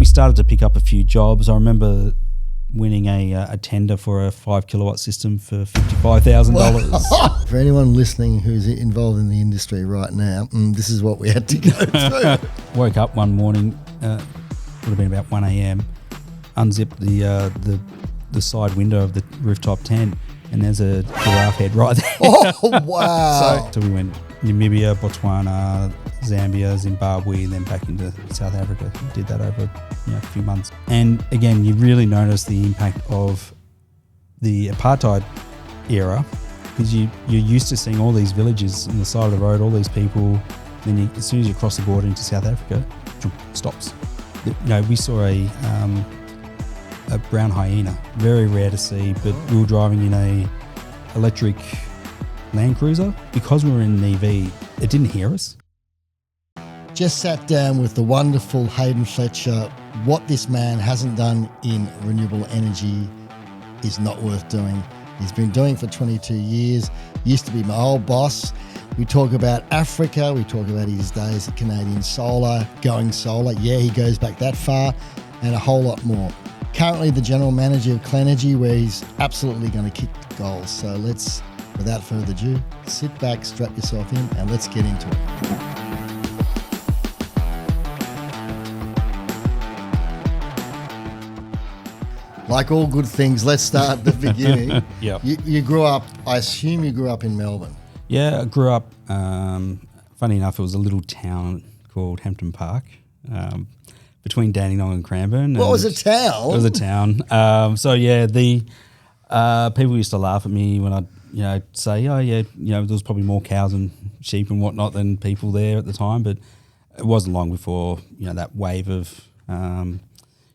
we started to pick up a few jobs. I remember winning a tender for a 5 kilowatt system for $55,000. For anyone listening who's involved in the industry right now, this is what we had to go through. Woke up one morning, would have been about 1 a.m., unzipped the side window of the rooftop tent, and there's a giraffe head right there. Oh, wow. So we went Namibia, Botswana, Zambia, Zimbabwe, and then back into South Africa. Did that over a few months. And again, you really notice the impact of the apartheid era, because you're used to seeing all these villages on the side of the road, all these people. Then as soon as you cross the border into South Africa, stops. We saw a brown hyena, very rare to see, but we were driving in a electric Land Cruiser. Because we were in an EV, it didn't hear us. Just sat down with the wonderful Haydn Fletcher. What this man hasn't done in renewable energy is not worth doing. He's been doing it for 22 years. Used to be my old boss. We talk about Africa. We talk about his days at Canadian Solar, going solar. Yeah, he goes back that far, and a whole lot more. Currently the general manager of Clenergy, where he's absolutely going to kick the goals. So let's, without further ado, sit back, strap yourself in, and let's get into it. Like all good things, let's start at the beginning. Yep. You grew up, I assume you grew up in Melbourne. Yeah, I grew up, funny enough, it was a little town called Hampton Park, between Dandenong and Cranbourne. What was a town? It was a town. The people used to laugh at me when I'd say, there was probably more cows and sheep and whatnot than people there at the time, but it wasn't long before, that wave of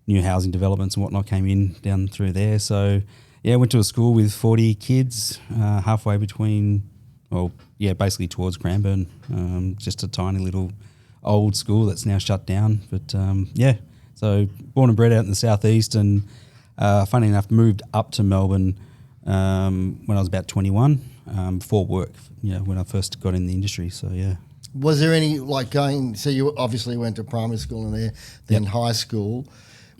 new housing developments and whatnot came in down through there. So, I went to a school with 40 kids, halfway between, basically towards Cranbourne, just a tiny little old school that's now shut down. But, so born and bred out in the southeast, and funny enough, moved up to Melbourne when I was about 21, for work, when I first got in the industry. So, yeah. Was there any, so you obviously went to primary school and there, then high school.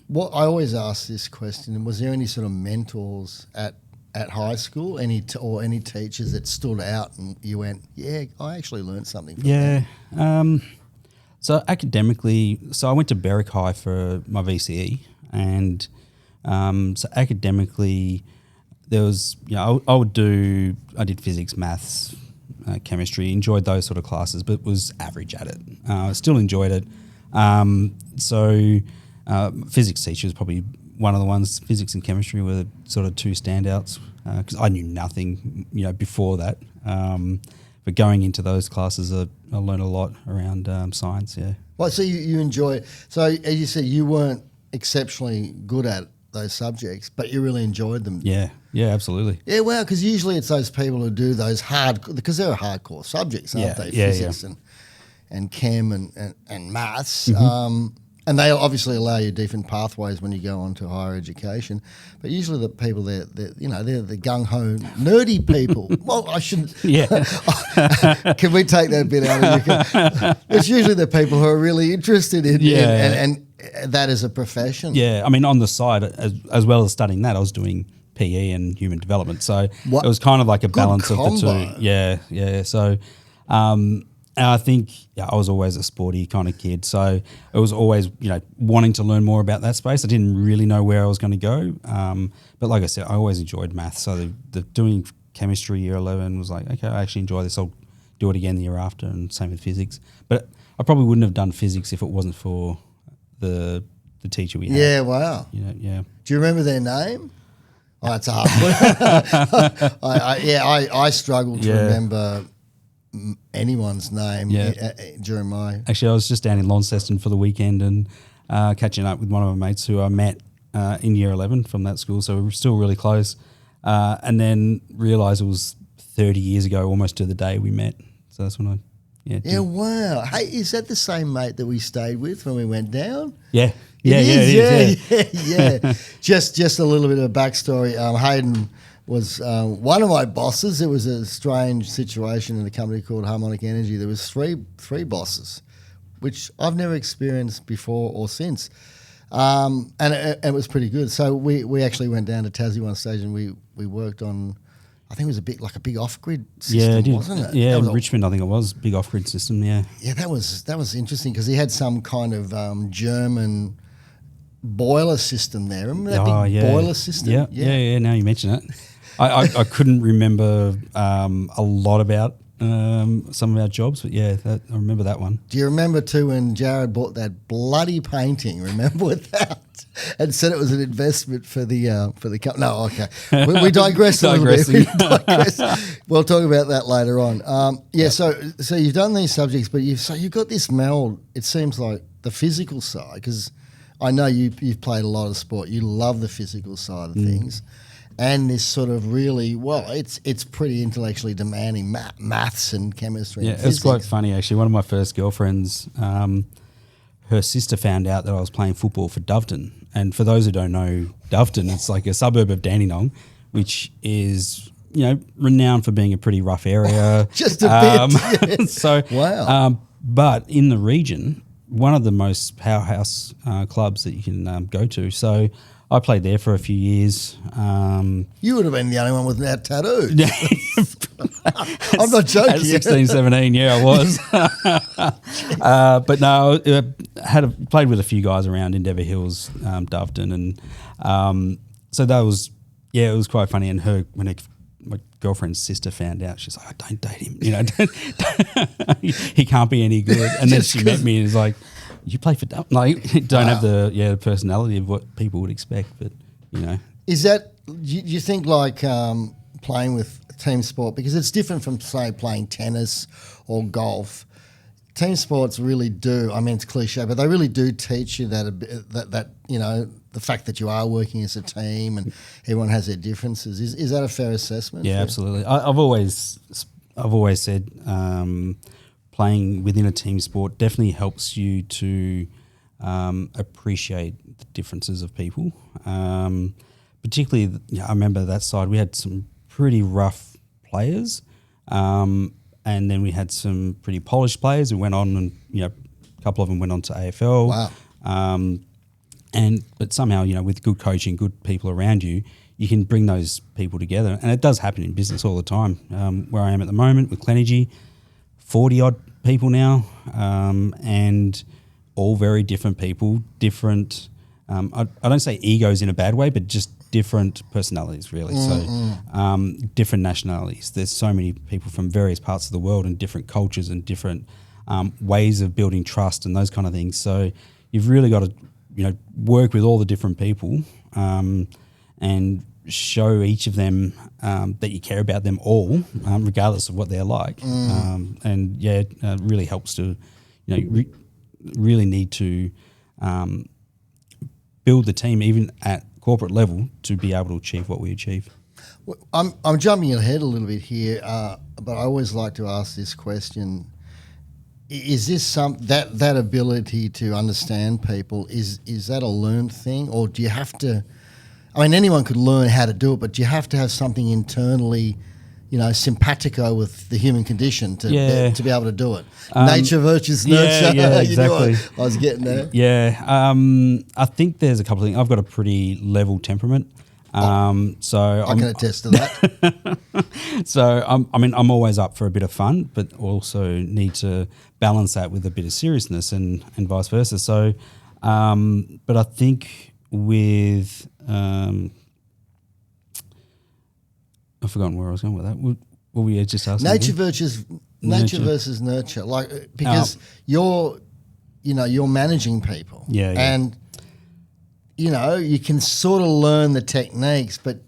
What I always ask this question: was there any sort of mentors at high school, any teachers that stood out and you went, yeah, I actually learned something from them? So academically, I went to Berwick High for my VCE, and so academically, there was, I did physics, maths, chemistry, enjoyed those sort of classes, but was average at it. Still enjoyed it. Physics teacher was probably one of the ones. Physics and chemistry were sort of two standouts, because I knew nothing, before that. But going into those classes, I learned a lot around science. Yeah. Well, so you enjoy. So as you said, you weren't exceptionally good at those subjects, but you really enjoyed them. Yeah. Yeah. Absolutely. Yeah. Well, because usually it's those people who do those because they're hardcore subjects, aren't they? Physics and chem and maths. Mm-hmm. And they obviously allow you different pathways when you go on to higher education. But usually the people they're the gung-ho, nerdy people. Well, I shouldn't. Yeah. Can we take that bit out of you? It's usually the people who are really interested in and that as a profession. Yeah. I mean, on the side, as well as studying that, I was doing PE and human development. So it was kind of like a balance of the two. Yeah. Yeah. So, and I think I was always a sporty kind of kid, so it was always wanting to learn more about that space. I didn't really know where I was going to go, but like I said, I always enjoyed maths. So the doing chemistry year 11 was like, okay, I actually enjoy this. I'll do it again the year after, and same with physics. But I probably wouldn't have done physics if it wasn't for the teacher we had. Yeah, wow. Yeah. Do you remember their name? Oh, it's a hard one. I struggled to remember anyone's name during my... Actually, I was just down in Launceston for the weekend and catching up with one of my mates who I met in year 11 from that school, so we were still really close, and then realised it was 30 years ago, almost to the day we met. So that's when I... Yeah, wow. Hey, is that the same mate that we stayed with when we went down? Yeah. Yeah. Just a little bit of a backstory. Haydn was one of my bosses. It was a strange situation in a company called Harmonic Energy. There was three bosses, which I've never experienced before or since. And it was pretty good. So we actually went down to Tassie one stage and we worked on, I think it was a big off-grid system, wasn't it? Yeah, in Richmond, I think it was big off-grid system. Yeah, yeah, that was interesting because he had some kind of German boiler system there. Remember that boiler system? Yeah. Now you mention it, I couldn't remember a lot about some of our jobs, but I remember that one. Do you remember too when Jared bought that bloody painting? Remember with that, and said it was an investment for the company. No, okay, we digress a little bit. We'll talk about that later on. So you've done these subjects, but you've got this meld. It seems like the physical side, because I know you've played a lot of sport. You love the physical side of things. And this sort of really, it's pretty intellectually demanding, maths and chemistry. Yeah, and physics. It's quite funny actually. One of my first girlfriends, her sister found out that I was playing football for Doveton. And for those who don't know Doveton, it's like a suburb of Dandenong, which is, renowned for being a pretty rough area. Just a bit. Yeah. So, wow. But in the region, one of the most powerhouse clubs that you can go to. So I played there for a few years. You would have been the only one without tattoos. I'm not joking. At 16, 17, I was. But no, played with a few guys around Endeavour Hills, Doveton, and so that was, it was quite funny. And when my girlfriend's sister found out, she's like, "Oh, don't date him. He can't be any good." And then she met me and was like, "You play for Doveton?" Like, don't have the personality of what people would expect, but Is that, do you think like playing with team sport, because it's different from say playing tennis or golf? Team sports really do. I mean, it's cliche, but they really do teach you that the fact that you are working as a team and everyone has their differences. Is that a fair assessment? Yeah, absolutely. I've always said playing within a team sport definitely helps you to appreciate the differences of people. Particularly, I remember that side. We had some pretty rough players, and then we had some pretty polished players who went on, and a couple of them went on to AFL. Wow. But somehow, with good coaching, good people around you, you can bring those people together. And it does happen in business all the time. Where I am at the moment with Clenergy, 40-odd people now, and all very different people, different, I don't say egos in a bad way, but just different personalities, really. So different nationalities. There's so many people from various parts of the world and different cultures and different ways of building trust and those kind of things. So you've really got to work with all the different people and show each of them that you care about them all, regardless of what they're like. It really helps to, really need to build the team even at corporate level to be able to achieve what we achieve. Well, I'm jumping ahead a little bit here, but I always like to ask this question. Is this that ability to understand people, is that a learned thing, or do you have to? I mean, anyone could learn how to do it, but do you have to have something internally, simpatico with the human condition to be able to do it? Nature versus nurture. Yeah, exactly. I was getting there. Yeah, I think there's a couple of things. I've got a pretty level temperament. So I can attest to that. So I'm always up for a bit of fun, but also need to balance that with a bit of seriousness and vice versa. So, but I think with I've forgotten where I was going with that. What were you just asking? Nature versus nurture, like because you're managing people, and you can sort of learn the techniques, but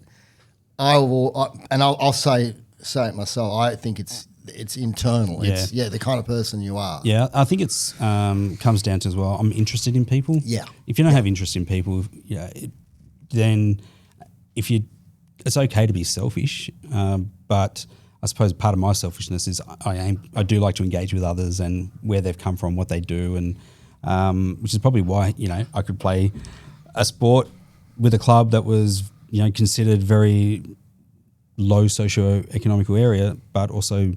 I'll say it myself. I think it's internal. Yeah. It's the kind of person you are. Yeah, I think it's comes down to as well. I'm interested in people. Yeah. If you don't have interest in people, then it's okay to be selfish. But I suppose part of my selfishness is I do like to engage with others and where they've come from, what they do, and which is probably why I could play a sport with a club that was considered very low socio-economical area, but also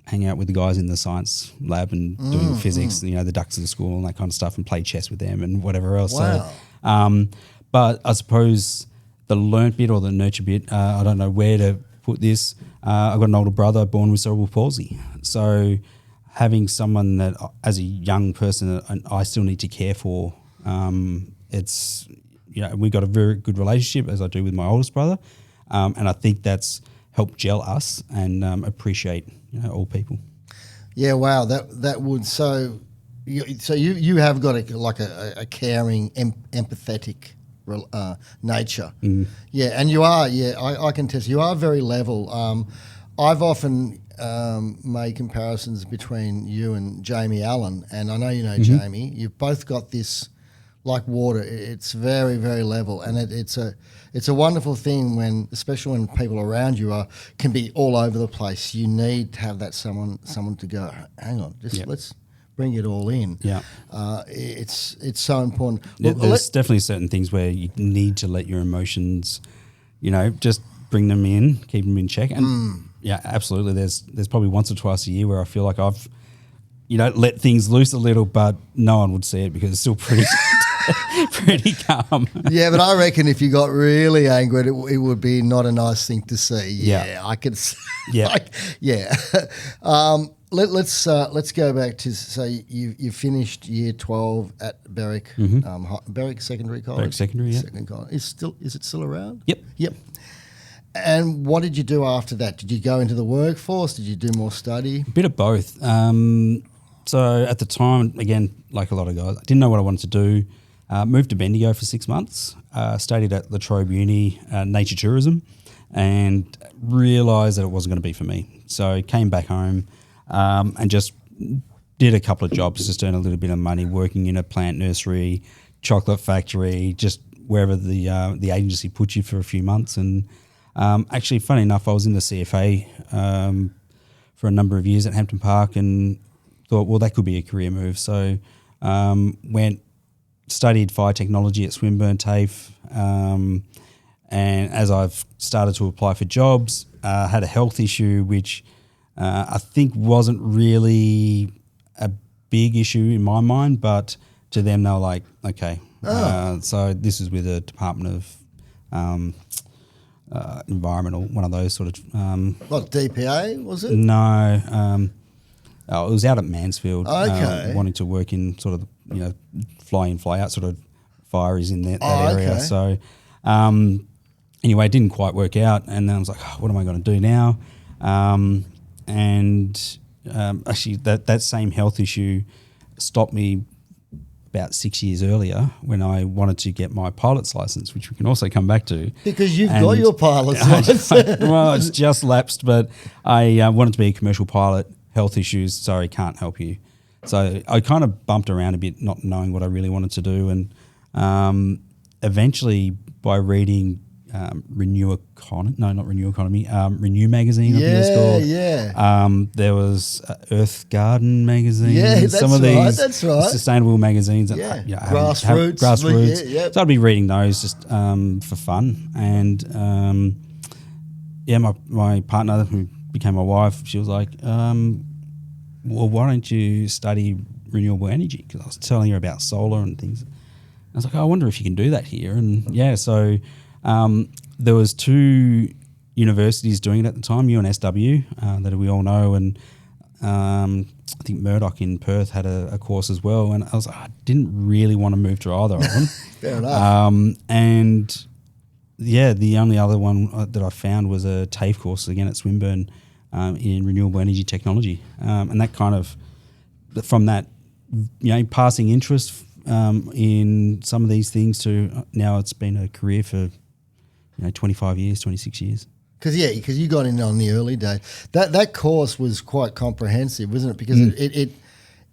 hang out with the guys in the science lab and doing physics, the ducks of the school and that kind of stuff, and play chess with them and whatever else. Wow. So, but I suppose the learnt bit or the nurture bit, I don't know where to put this. I've got an older brother born with cerebral palsy. So having someone that as a young person I still need to care for, it's, we got a very good relationship as I do with my oldest brother. And I think that's helped gel us and appreciate all people. Yeah, wow, that would you have got a caring, empathetic nature. Yeah, and you are. Yeah, I can test. You are very level. I've often made comparisons between you and Jamie Allen, and I know you know Jamie. You've both got this like water. It's very, very level, and it's a wonderful thing when, especially when people around you can be all over the place. You need to have that someone to go, hang on, let's bring it all in. Yeah, it's so important. There's definitely certain things where you need to let your emotions, just bring them in, keep them in check, and yeah, absolutely. There's probably once or twice a year where I feel like I've let things loose a little, but no one would see it because it's still pretty pretty calm. Yeah, but I reckon if you got really angry, it would be not a nice thing to see. Yeah, I could. Yeah, let's go back to you finished year 12 at Berwick, Berwick Secondary College. Berwick Secondary, yeah. Second college. Is it still around? Yep. And what did you do after that? Did you go into the workforce? Did you do more study? A bit of both. So at the time, again, like a lot of guys, I didn't know what I wanted to do. Moved to Bendigo for 6 months, studied at La Trobe Uni, nature tourism, and realised that it wasn't going to be for me. So came back home and just did a couple of jobs, just earned a little bit of money, working in a plant nursery, chocolate factory, just wherever the agency put you for a few months. And actually, funny enough, I was in the CFA for a number of years at Hampton Park and thought, well, that could be a career move. So studied fire technology at Swinburne TAFE, and as I've started to apply for jobs, had a health issue which I think wasn't really a big issue in my mind, but to them they were like, okay. So this is with the Department of Environmental, one of those sort of... what, DPA, was it? No. It was out at Mansfield. Okay. Wanting to work in sort of, fly in, fly out sort of fire is in that area. Okay. So anyway, it didn't quite work out. And then I was like, what am I going to do now? Actually, that same health issue stopped me about 6 years earlier when I wanted to get my pilot's license, which we can also come back to. Because you've got your pilot's license. Well, it's just lapsed, but I wanted to be a commercial pilot. Health issues, sorry, can't help you. So I kind of bumped around a bit, not knowing what I really wanted to do. And eventually by reading Renew magazine, I think it's called. Yeah. There was Earth Garden magazine. Yeah, that's some of these that's right. sustainable magazines. Yeah. Grassroots. Yeah. So I'd be reading those just for fun. And my partner who became my wife, she was like, well, why don't you study renewable energy? Because I was telling her about solar and things. I was like, I wonder if you can do that here. And so there was 2 universities doing it at the time, UNSW, that we all know, and I think Murdoch in Perth had a course as well. And I was like, I didn't really want to move to either of them. Fair enough. And the only other one that I found was a TAFE course again at Swinburne in renewable energy technology, and that kind of from that passing interest in some of these things to now it's been a career for 25 years, 26 years. Because you got in on the early day. That course was quite comprehensive, wasn't it? Because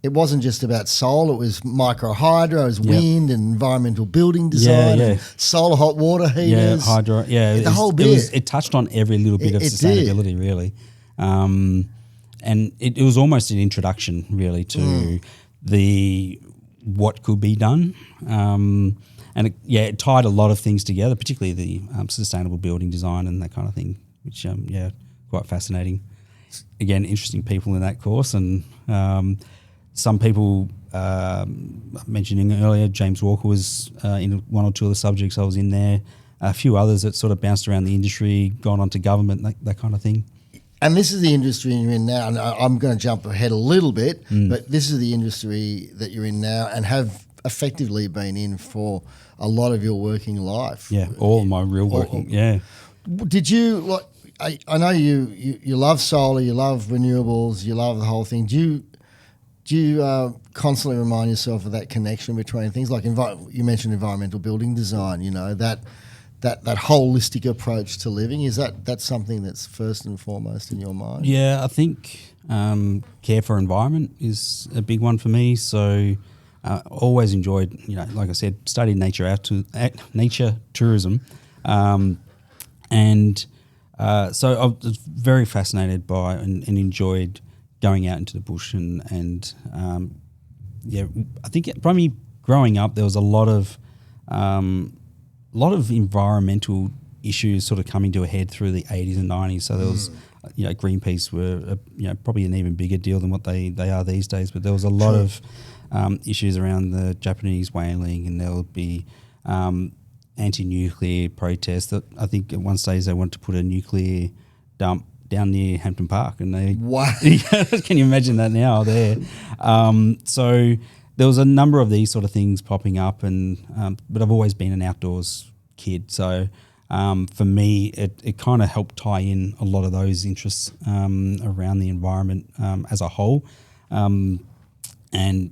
it wasn't just about solar, it was micro hydro, it was wind and environmental building design, and solar hot water heaters. Yeah, hydro, the whole bit. It touched on every little bit of sustainability, really. And it was almost an introduction, really, to what could be done. And it tied a lot of things together, particularly the sustainable building design and that kind of thing, which, quite fascinating. again, interesting people in that course. And some people, mentioning earlier, James Walker was in one or two of the subjects I was in there. A few others that sort of bounced around the industry, gone on to government, that kind of thing. And this is the industry you're in now, and I'm going to jump ahead a little bit, but this is the industry that you're in now and have effectively been in for a lot of your working life. Yeah, all my real working, yeah. Did you, like, I know you love solar, you love renewables, you love the whole thing. Do you constantly remind yourself of that connection between things? Like you mentioned environmental building design, that holistic approach to living. Is that's something that's first and foremost in your mind? Yeah, I think care for environment is a big one for me. So always enjoyed, like I said, studied nature tourism, and so I was very fascinated by and enjoyed going out into the bush and I think probably growing up there was a lot of environmental issues sort of coming to a head through the 80s and 90s. So there was, Greenpeace were, probably an even bigger deal than what they are these days. But there was a lot of issues around the Japanese whaling, and there would be anti-nuclear protests. That I think at one stage they wanted to put a nuclear dump down near Hampton Park, and they wow. Can you imagine that now there? So there was a number of these sort of things popping up, and but I've always been an outdoors kid, so for me it kind of helped tie in a lot of those interests around the environment as a whole. And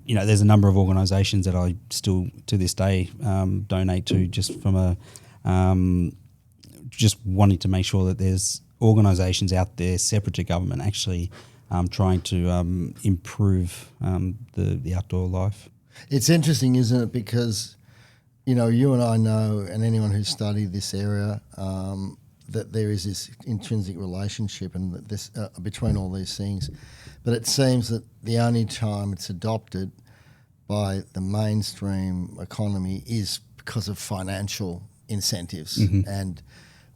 there's a number of organisations that I still to this day donate to, just from a just wanting to make sure that there's organisations out there separate to government actually trying to improve the outdoor life. It's interesting, isn't it? Because, you and I know, and anyone who's studied this area, that there is this intrinsic relationship and this between all these things. But it seems that the only time it's adopted by the mainstream economy is because of financial incentives. Mm-hmm. And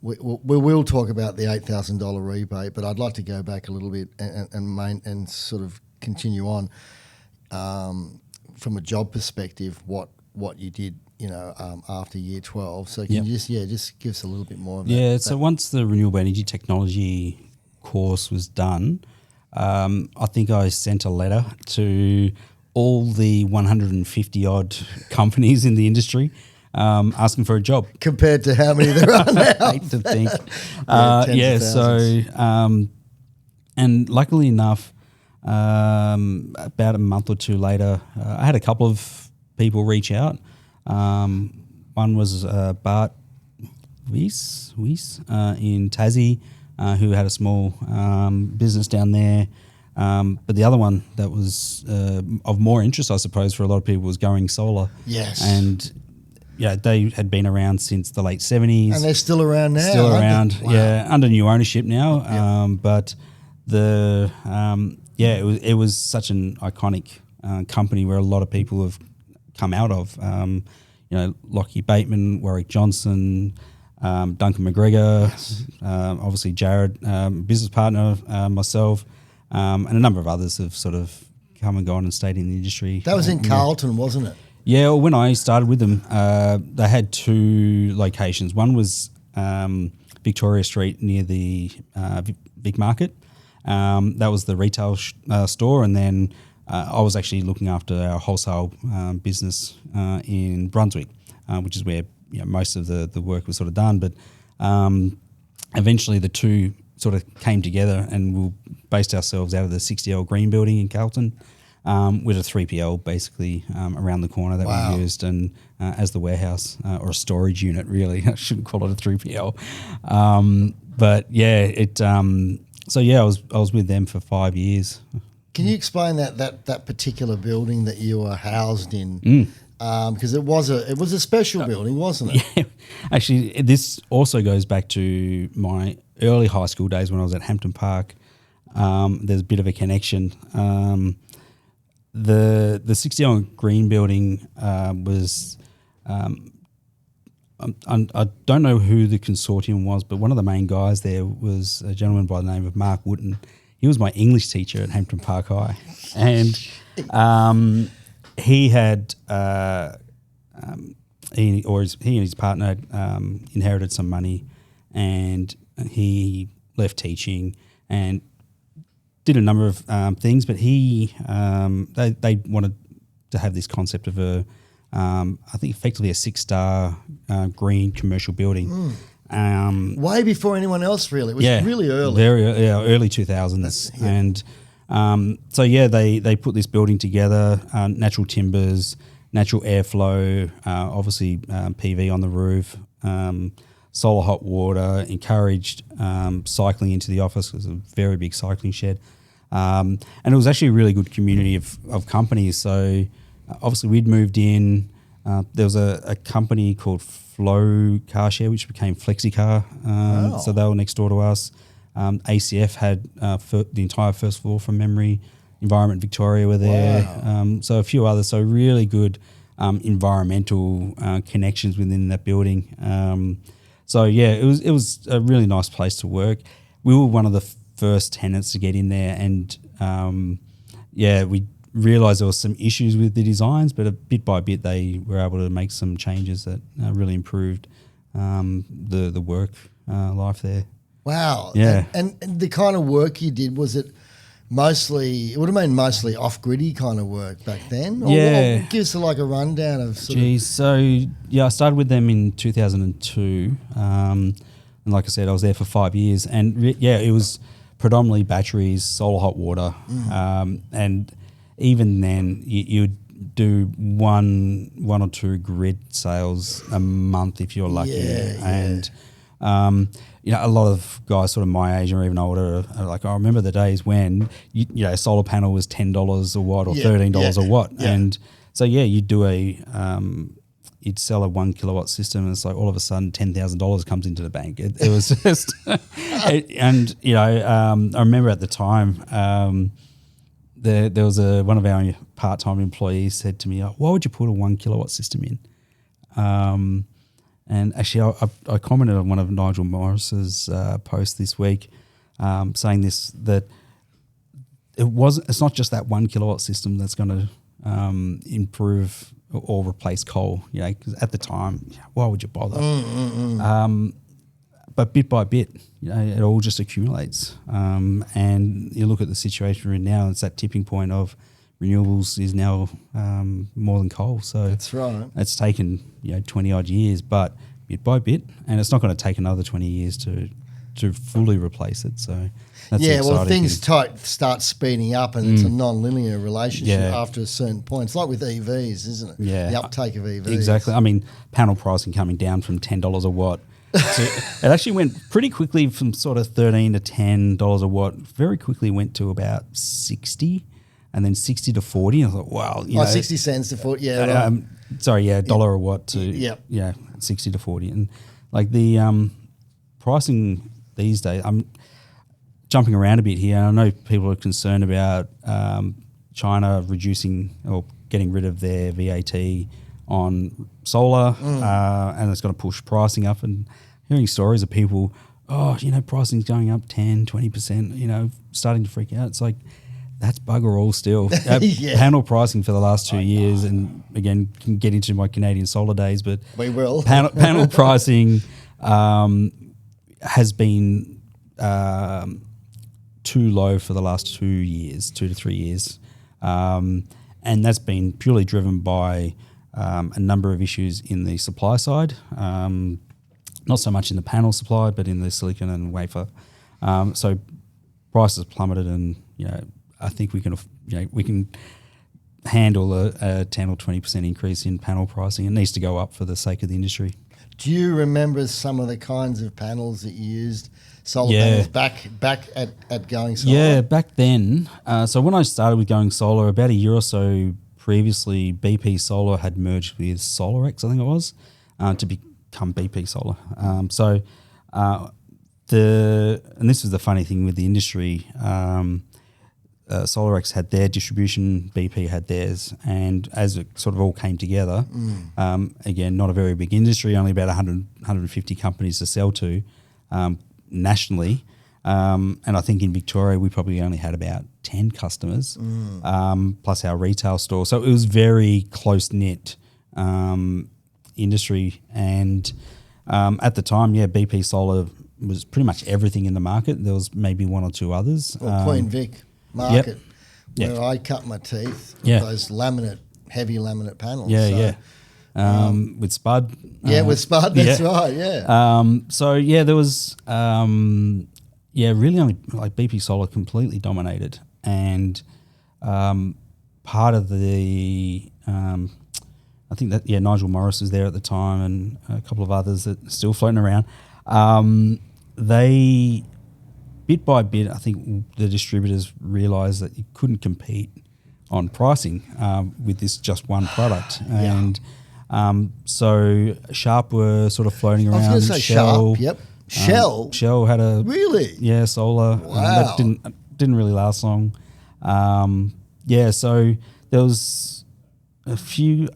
we will talk about the $8,000 rebate, but I'd like to go back a little bit and sort of continue on from a job perspective, what you did, after year 12. So can you just give us a little bit more of that? Yeah, so once the renewable energy technology course was done, I think I sent a letter to all the 150 odd companies in the industry asking for a job. Compared to how many there are now? I hate to think. And luckily enough, about a month or two later, I had a couple of people reach out. One was Bart Weiss in Tassie, who had a small business down there. But the other one that was of more interest, I suppose, for a lot of people was Going Solar. Yes. And they had been around since the late 70s. And they're still around now. Still around, wow. Under new ownership now. But it was such an iconic company where a lot of people have come out of. Lockie Bateman, Warwick Johnson, Duncan McGregor, yes. Obviously Jared, business partner, myself, and a number of others have sort of come and gone and stayed in the industry. That was in Carlton, wasn't it? Yeah, well, when I started with them, they had two locations. One was Victoria Street near the Vic Market. That was the retail store, and then I was actually looking after our wholesale business in Brunswick, which is where most of the work was sort of done. But eventually the two sort of came together, and we based ourselves out of the 60L Green Building in Carlton, with a 3PL basically around the corner that we used, and as the warehouse or a storage unit, really. I shouldn't call it a 3PL. But yeah, I was with them for 5 years. Can you explain that particular building that you were housed in? Because it was a special building, wasn't it? Yeah, actually, this also goes back to my early high school days when I was at Hampton Park. There's a bit of a connection. The 60 Green Building was. I don't know who the consortium was, but one of the main guys there was a gentleman by the name of Mark Wooten. he was my English teacher at Hampton Park High, and he had he and his partner had, inherited some money, and he left teaching and did a number of things. But they wanted to have this concept of I think effectively a 6-star green commercial building. Way before anyone else, really. It was really early. Very early 2000s. And they put this building together, natural timbers, natural airflow, obviously PV on the roof, solar hot water, encouraged cycling into the office. It was a very big cycling shed. And it was actually a really good community of companies. So obviously we'd moved in. There was a company called Flow Car Share, which became FlexiCar. So they were next door to us. ACF had the entire first floor from memory. Environment Victoria were there. Wow. So a few others. So really good environmental connections within that building. It was a really nice place to work. We were one of the first tenants to get in there, and we realised there was some issues with the designs, but bit by bit they were able to make some changes that really improved the work life there. Wow. Yeah. And the kind of work you did, was it mostly, it would have been mostly off-griddy kind of work back then? Or give us like a rundown of I started with them in 2002. And like I said, I was there for 5 years. And it was predominantly batteries, solar hot water. And even then, you'd do one or two grid sales a month if you're lucky. And a lot of guys sort of my age or even older are like, I remember the days when a solar panel was $10 a watt or $13 a watt. And so you'd do you'd sell a 1 kilowatt system, and it's like all of a sudden $10,000 comes into the bank. It was just I remember at the time there was one of our part-time employees said to me, why would you put a 1 kilowatt system in? And actually, I commented on one of Nigel Morris's posts this week, saying that it's not just that 1 kilowatt system that's going to improve or replace coal. Because at the time, why would you bother? But bit by bit, it all just accumulates. And you look at the situation we're in now, it's that tipping point of renewables is now more than coal. So that's right. It's taken 20 odd years, but bit by bit, and it's not going to take another 20 years to fully replace it. So that's well, things start speeding up, and it's a non-linear relationship after a certain point. It's like with EVs, isn't it? Yeah, the uptake of EVs. Exactly. I mean, panel pricing coming down from $10 a watt. So it actually went pretty quickly from sort of $13 to $10 a watt. Very quickly went to about 60. And then 60 to 40. I thought, wow. 60 cents to 40, $1 a watt to 60 to 40. And like the pricing these days, I'm jumping around a bit here. I know people are concerned about China reducing or getting rid of their VAT on solar, and it's going to push pricing up. And hearing stories of people, pricing's going up 10, 20%, starting to freak out. It's like, that's bugger all still. Panel pricing for the last 2 years, and again, can get into my Canadian solar days, but we will. Panel pricing has been too low for the last 2 to 3 years. And that's been purely driven by a number of issues in the supply side, not so much in the panel supply, but in the silicon and wafer. So prices plummeted, and I think we can handle a 10 or 20% increase in panel pricing. It needs to go up for the sake of the industry. Do you remember some of the kinds of panels that you used, solar panels, back at Going Solar? Yeah, back then. So when I started with Going Solar, about a year or so previously, BP Solar had merged with SolarX, I think it was, to become BP Solar. And this was the funny thing with the industry. SolarX had their distribution, BP had theirs, and as it sort of all came together, again, not a very big industry, only about 150 companies to sell to nationally. And I think in Victoria we probably only had about 10 customers, plus our retail store. So it was very close-knit industry. And at the time, BP Solar was pretty much everything in the market. There was maybe one or two others. Or Queen Vic market, Yep. where I cut my teeth. Yeah. Those heavy laminate panels. With Spud. With Spud, that's right, There was, really only like BP Solar completely dominated. And part of the, I think that, Nigel Morris was there at the time and a couple of others that are still floating around. They, bit by bit, I think the distributors realised that you couldn't compete on pricing with this just one product. And so Sharp were sort of floating around. I was going to say Shell, Sharp, yep. Shell? Shell had a... Really? Yeah, solar. Wow. That didn't really last long. So there was a few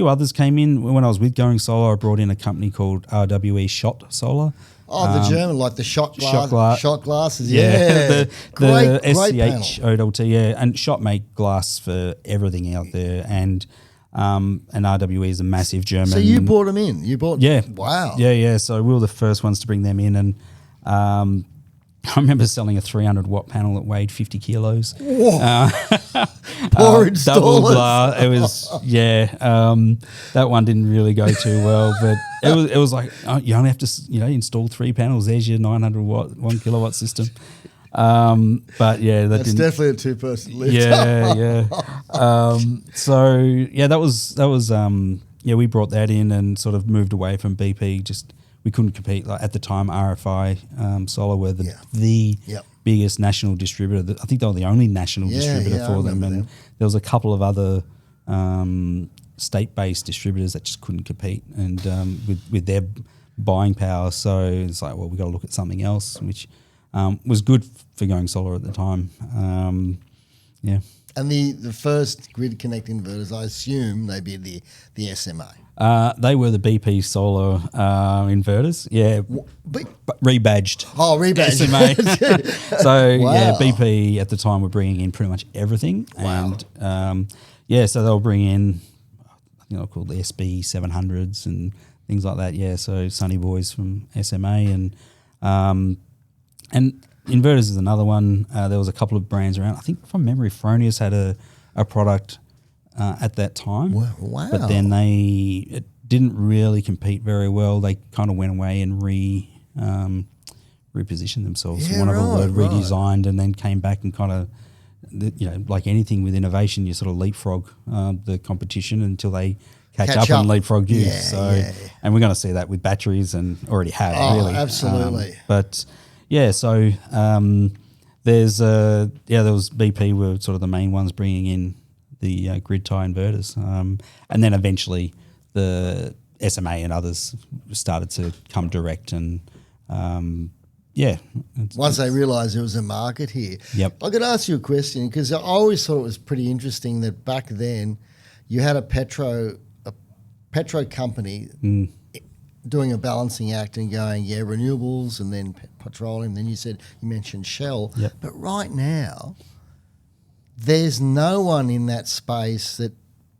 others came in. When I was with Going Solar, I brought in a company called RWE Shot Solar. Oh, the German, like the shot glasses. The great SCHOT, and Shot make glass for everything out there, and RWE is a massive German. So you brought them in? Wow. Yeah. So we were the first ones to bring them in, and I remember selling a 300-watt panel that weighed 50 kilos. Whoa. Poor installers. Double glass. It was, that one didn't really go too well, but it was like, you only have to, install 3 panels. There's your 900-watt, 1 kilowatt system. That's definitely a 2-person lift. We brought that in and sort of moved away from BP. We couldn't compete. Like at the time, RFI Solar were the biggest national distributor. I think they were the only national distributor for them. And there was a couple of other state-based distributors that just couldn't compete and with their buying power. So it's like, well, we've got to look at something else, which was good for Going Solar at the time. And the first grid connect inverters, I assume they be the SMA. They were the BP Solar inverters, but rebadged. Oh, rebadged. SMA. So, BP at the time were bringing in pretty much everything. Wow. And, so they'll bring in, I think they're called the SB700s and things like that, so Sunny Boys from SMA. And inverters is another one. There was a couple of brands around. I think from memory, Fronius had a product at that time. Wow. But then it didn't really compete very well. They kind of went away and repositioned themselves. Yeah, One of them were redesigned and then came back and kind of, like anything with innovation, you sort of leapfrog the competition until they catch up and leapfrog you. And we're going to see that with batteries and already have, really. Absolutely. There was BP were sort of the main ones bringing in the grid tie inverters. And then eventually the SMA and others started to come direct and, once they realised there was a market here. Yep. I could ask you a question because I always thought it was pretty interesting that back then you had a petro company doing a balancing act and going, renewables and then petroleum. Then you mentioned Shell. Yep. But right now, there's no one in that space that,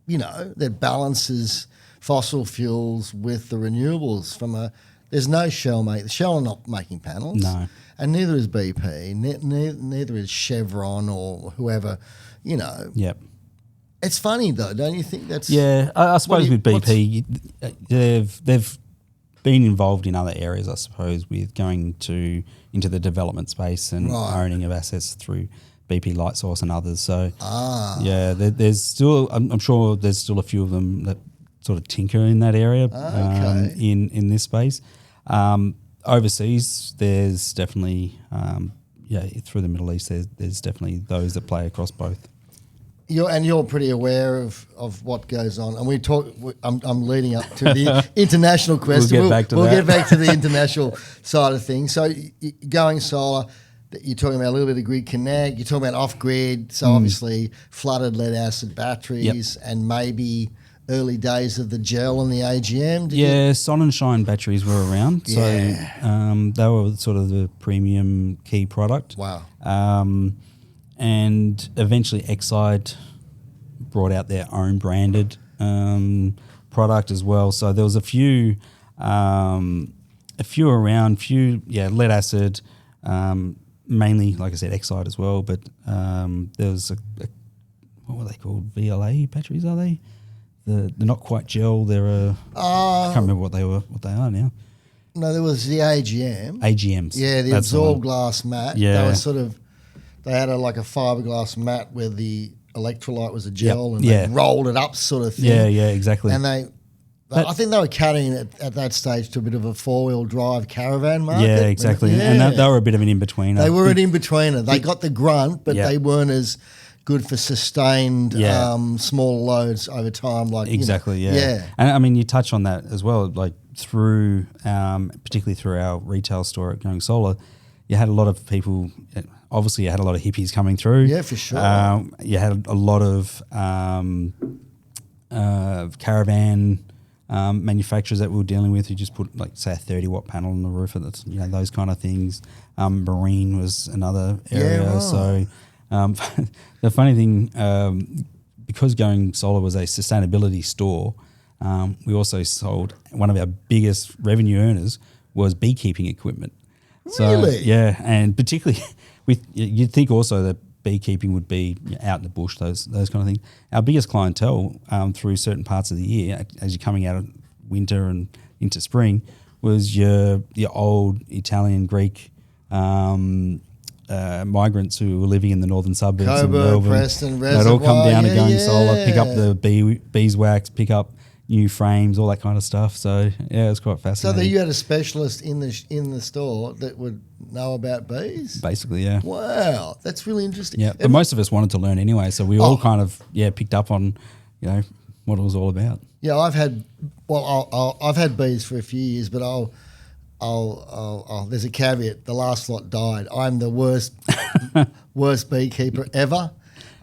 that balances fossil fuels with the renewables there's no Shell, mate. Shell are not making panels. No. And neither is BP, neither is Chevron or whoever, Yep. It's funny though, don't you think that's... Yeah, I suppose with BP, they've been involved in other areas, I suppose, with going into the development space and owning of assets through BP Lightsource and others. So, there's still, I'm sure there's still a few of them that sort of tinker in that area in this space. Overseas, there's definitely, through the Middle East, there's definitely those that play across both. You're pretty aware of what goes on, and I'm leading up to the international question. We'll get back to the international side of things. So, Going Solar, you're talking about a little bit of grid connect. You're talking about off grid. So obviously, flooded lead acid batteries, and maybe early days of the gel and the AGM. Yeah, Sun and Shine batteries were around. Yeah. So they were sort of the premium key product. Wow. And eventually Exide brought out their own branded product as well. So there was a few around, lead acid, mainly, like I said, Exide as well. But there was what were they called? VLA batteries, are they? They're not quite gel. They're I can't remember what they are now. No, there was the AGM. AGMs. Yeah, the That's absorb glass mat. Yeah. They were sort of, they had like a fiberglass mat where the electrolyte was a gel and they rolled it up sort of thing. Yeah, exactly. And I think they were carrying it at that stage to a bit of a four-wheel drive caravan market. Yeah, exactly. Yeah. And they were a bit of an in-betweener. They were an in-betweener. They got the grunt, but they weren't as good for sustained small loads over time. Like exactly, yeah. And I mean, you touch on that as well, like through, particularly through our retail store at Going Solar, you had a lot of people. Obviously, you had a lot of hippies coming through. Yeah, for sure. You had a lot of caravan manufacturers that we were dealing with who just put, like, say, a 30-watt panel on the roof of it, those kind of things. Marine was another area. Yeah, right. So the funny thing, because Going Solar was a sustainability store, we also sold, one of our biggest revenue earners was beekeeping equipment. Really? So, yeah, and particularly you'd think also that beekeeping would be out in the bush, those kind of things. Our biggest clientele through certain parts of the year, as you're coming out of winter and into spring, was your old Italian, Greek migrants who were living in the northern suburbs of Melbourne. Preston, They'd all come down to Going Solar, pick up the beeswax, pick up new frames, all that kind of stuff. So yeah, it was quite fascinating. So that you had a specialist in the store that would know about bees? Basically, yeah. Wow, that's really interesting. Yeah, but most of us wanted to learn anyway, so we all kind of picked up on what it was all about. Yeah, I've had bees for a few years, but I'll there's a caveat. The last lot died. I'm the worst beekeeper ever.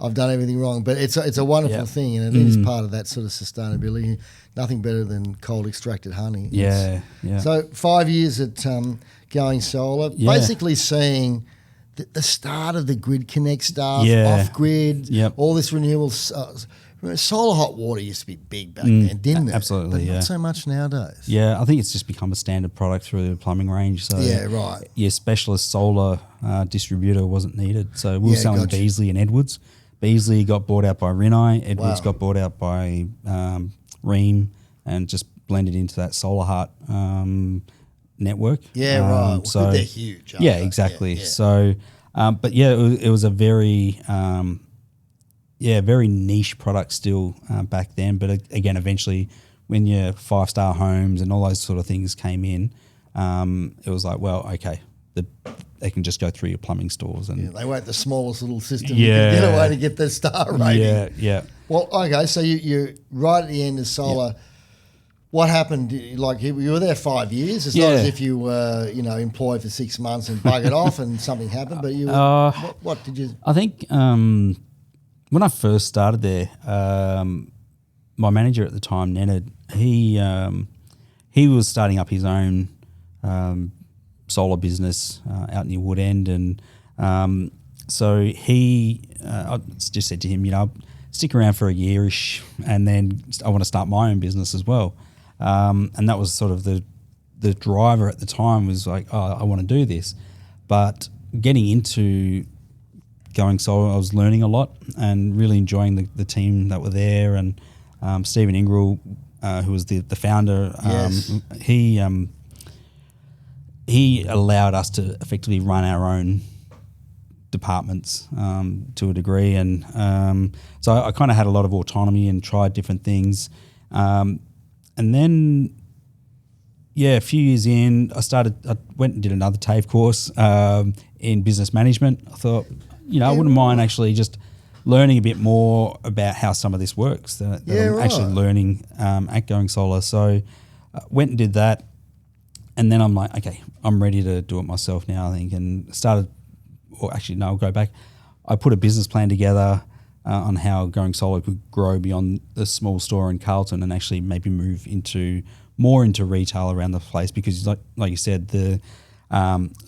I've done everything wrong, but it's a wonderful thing, and it is part of that sort of sustainability. Nothing better than cold extracted honey. Yeah. So 5 years at Going Solar, basically seeing the start of the grid connect stuff, off grid, all this renewable. Solar hot water used to be big back then, didn't it? Absolutely, but not so much nowadays. Yeah, I think it's just become a standard product through the plumbing range. So right. Your specialist solar distributor wasn't needed. So we were selling Beasley and Edwards. Beasley got bought out by Rinnai. Edwards got bought out by Ream and just blended into that Solar Heart network. Yeah, right. So they're huge. Yeah, exactly. Yeah. So, but yeah, it was a very very niche product still back then. But again, eventually, when your 5-star homes and all those sort of things came in, it was like, well, okay, they can just go through your plumbing stores and they weren't the smallest little system you could get away to get the star rating. Yeah. Well, okay, so you're right at the end of solar. Yeah. What happened? Like you were there 5 years. It's not as if you were, employed for 6 months and buggered off and something happened. But you, what did you? I think when I first started there, my manager at the time, Nenad, he was starting up his own solar business out near Wood End, and so I just said to him, stick around for a yearish, and then I want to start my own business as well. And that was sort of the driver at the time, was like, oh, I want to do this. But getting into Going Solar, I was learning a lot and really enjoying the team that were there, and Stephen Ingrell, who was the founder, he allowed us to effectively run our own departments to a degree, and so I kind of had a lot of autonomy and tried different things, and then a few years in, I went and did another TAFE course in business management. I thought, I wouldn't mind actually just learning a bit more about how some of this works that I'm actually learning at Going Solar. So went and did that. And then I'm like, okay, I'm ready to do it myself now, I think, and started, or actually, no, I'll go back. I put a business plan together, on how going solar could grow beyond the small store in Carlton and actually maybe move more into retail around the place, because like you said, the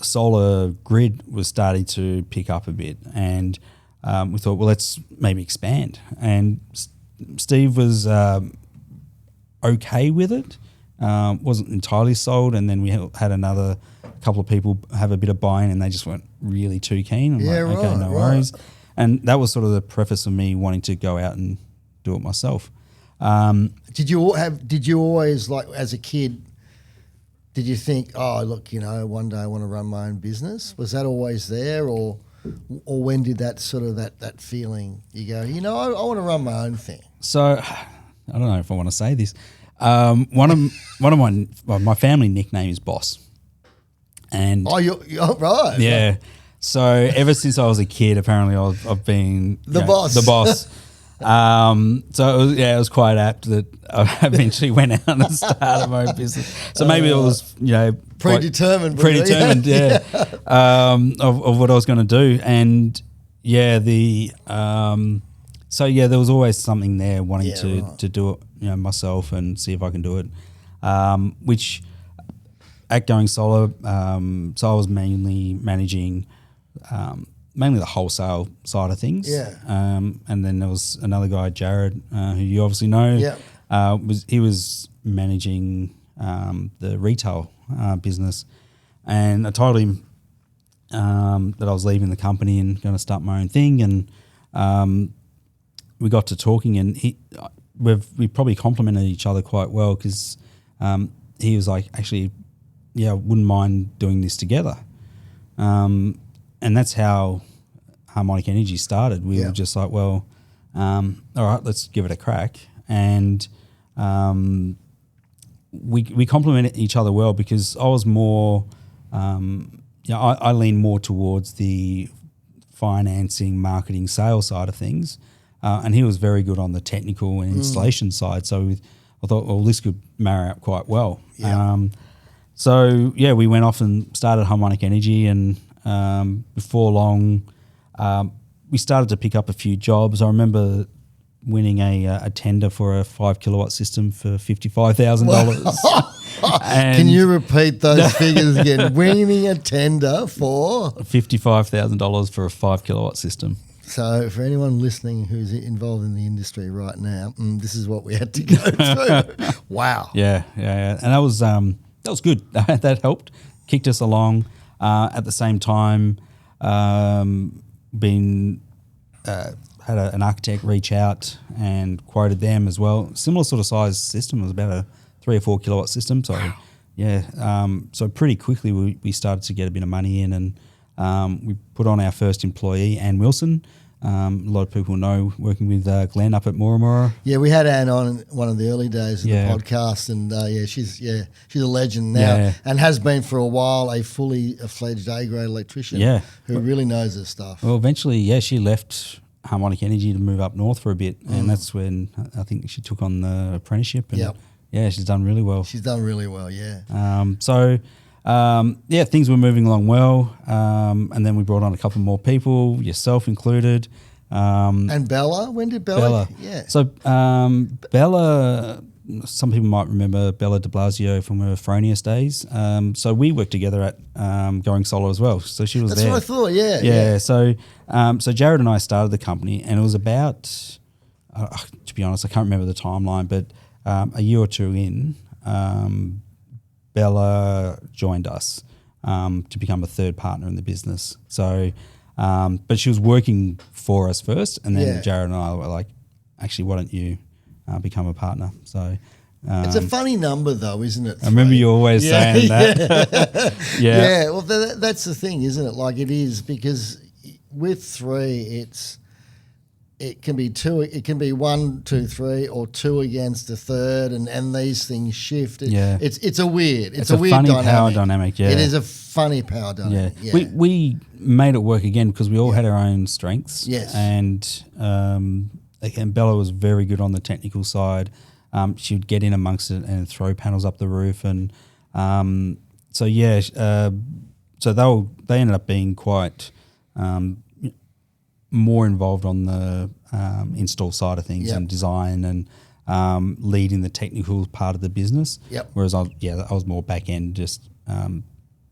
solar grid was starting to pick up a bit, and we thought, well, let's maybe expand. And Steve was okay with it, wasn't entirely sold, and then we had another couple of people have a bit of buy-in, and they just weren't really too keen. I'm like, okay, no worries. And that was sort of the preface of me wanting to go out and do it myself. Did you always, like, as a kid, did you think, oh, look, one day I want to run my own business? Was that always there, or when did that sort of that feeling, you go, I want to run my own thing? So I don't know if I want to say this. One of my family nickname is Boss. And you're right. Yeah. So ever since I was a kid, apparently I've been boss. The boss. So it was quite apt that I eventually went out and started my own business. So maybe it was predetermined. Of what I was going to do. And there was always something there wanting to do it myself and see if I can do it. Which at Going Solar, so I was mainly managing mainly the wholesale side of things. Yeah. And then there was another guy, Jared, who you obviously know. Yeah. He was managing the retail business, and I told him that I was leaving the company and going to start my own thing, and we got to talking, and we probably complemented each other quite well, because he was like, actually, I wouldn't mind doing this together. And that's how Harmonic Energy started. We were just like, well, all right, let's give it a crack. And we complemented each other well, because I was more, I lean more towards the financing, marketing, sales side of things. And he was very good on the technical and installation side. So I thought, well, this could marry up quite well. Yeah. We went off and started Harmonic Energy, and before long, we started to pick up a few jobs. I remember winning a tender for a 5 kilowatt system for $55,000. Can you repeat those figures again? Winning a tender for $55,000 for a 5 kilowatt system. So for anyone listening who's involved in the industry right now, this is what we had to go through. Wow. Yeah. And that was good. That helped, kicked us along. At the same time, had an architect reach out and quoted them as well. Similar sort of size system. It was about a 3 or 4 kilowatt system. So, so pretty quickly we started to get a bit of money in, and we put on our first employee, Anne Wilson. A lot of people know, working with Glenn up at Mooramora. Yeah, we had Anne on one of the early days of the podcast, and she's a legend now, and has been for a while, a fully fledged A-grade electrician who really knows her stuff. Well, eventually, she left Harmonic Energy to move up north for a bit, and that's when I think she took on the apprenticeship. And she's done really well. She's done really well, things were moving along well, and then we brought on a couple more people, yourself included. And Bella? When did Bella? Yeah. So Bella, some people might remember Bella de Blasio from her Fronius days. So we worked together at Going Solar as well. So she was there. That's what I thought, yeah. So Jared and I started the company, and it was about, to be honest, I can't remember the timeline, but a year or two in, Bella joined us to become a third partner in the business. So, but she was working for us first, and then Jared and I were like, actually, why don't you become a partner? So it's a funny number, though, isn't it? 3? I remember you always saying that. Yeah. Well, that's the thing, isn't it? Like, it is, because with 3, it can be 2, it can be 1, 2, 3, or 2 against a third, and these things shift. It's a weird funny dynamic. Power dynamic. Yeah, it is a funny power dynamic. Yeah. We made it work again, because we all had our own strengths. Yes, and again, Bella was very good on the technical side. She would get in amongst it and throw panels up the roof, and so they ended up being quite. more involved on the install side of things and design and leading the technical part of the business. Whereas I was more back end, just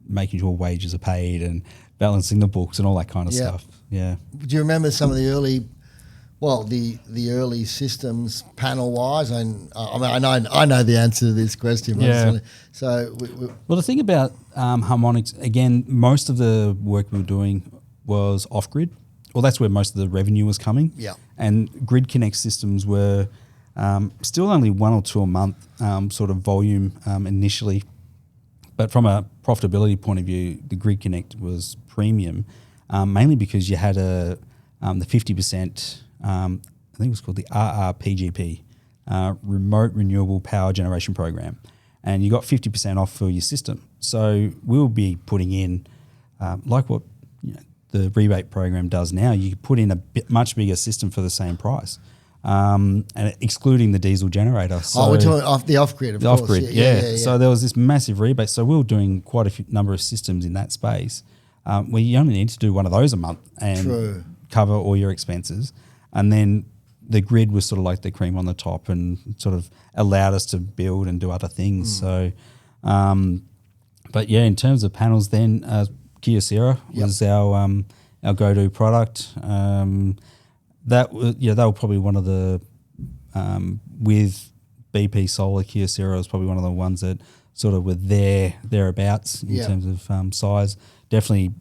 making sure wages are paid and balancing the books and all that kind of stuff. Yeah. Do you remember some of the early, the early systems panel wise? And I know the answer to this question. Yeah. So well, the thing about harmonics, again, most of the work we were doing was off grid. Well, that's where most of the revenue was coming. Yeah. And grid connect systems were still only 1 or 2 a month sort of volume initially. But from a profitability point of view, the grid connect was premium, mainly because you had the 50%, I think it was called the RRPGP, Remote Renewable Power Generation Program. And you got 50% off for your system. So we'll be putting in, like what the rebate program does now, you put in a much bigger system for the same price. And excluding the diesel generator. So we're talking off the off-grid, of course. Off-grid, yeah. So there was this massive rebate. So we were doing quite a number of systems in that space where you only need to do one of those a month and cover all your expenses. And then the grid was sort of like the cream on the top and sort of allowed us to build and do other things. So, but yeah, in terms of panels then, Kyocera was our go-to product. They were probably one of the with BP Solar, Kyocera was probably one of the ones that sort of were thereabouts in terms of size. Definitely,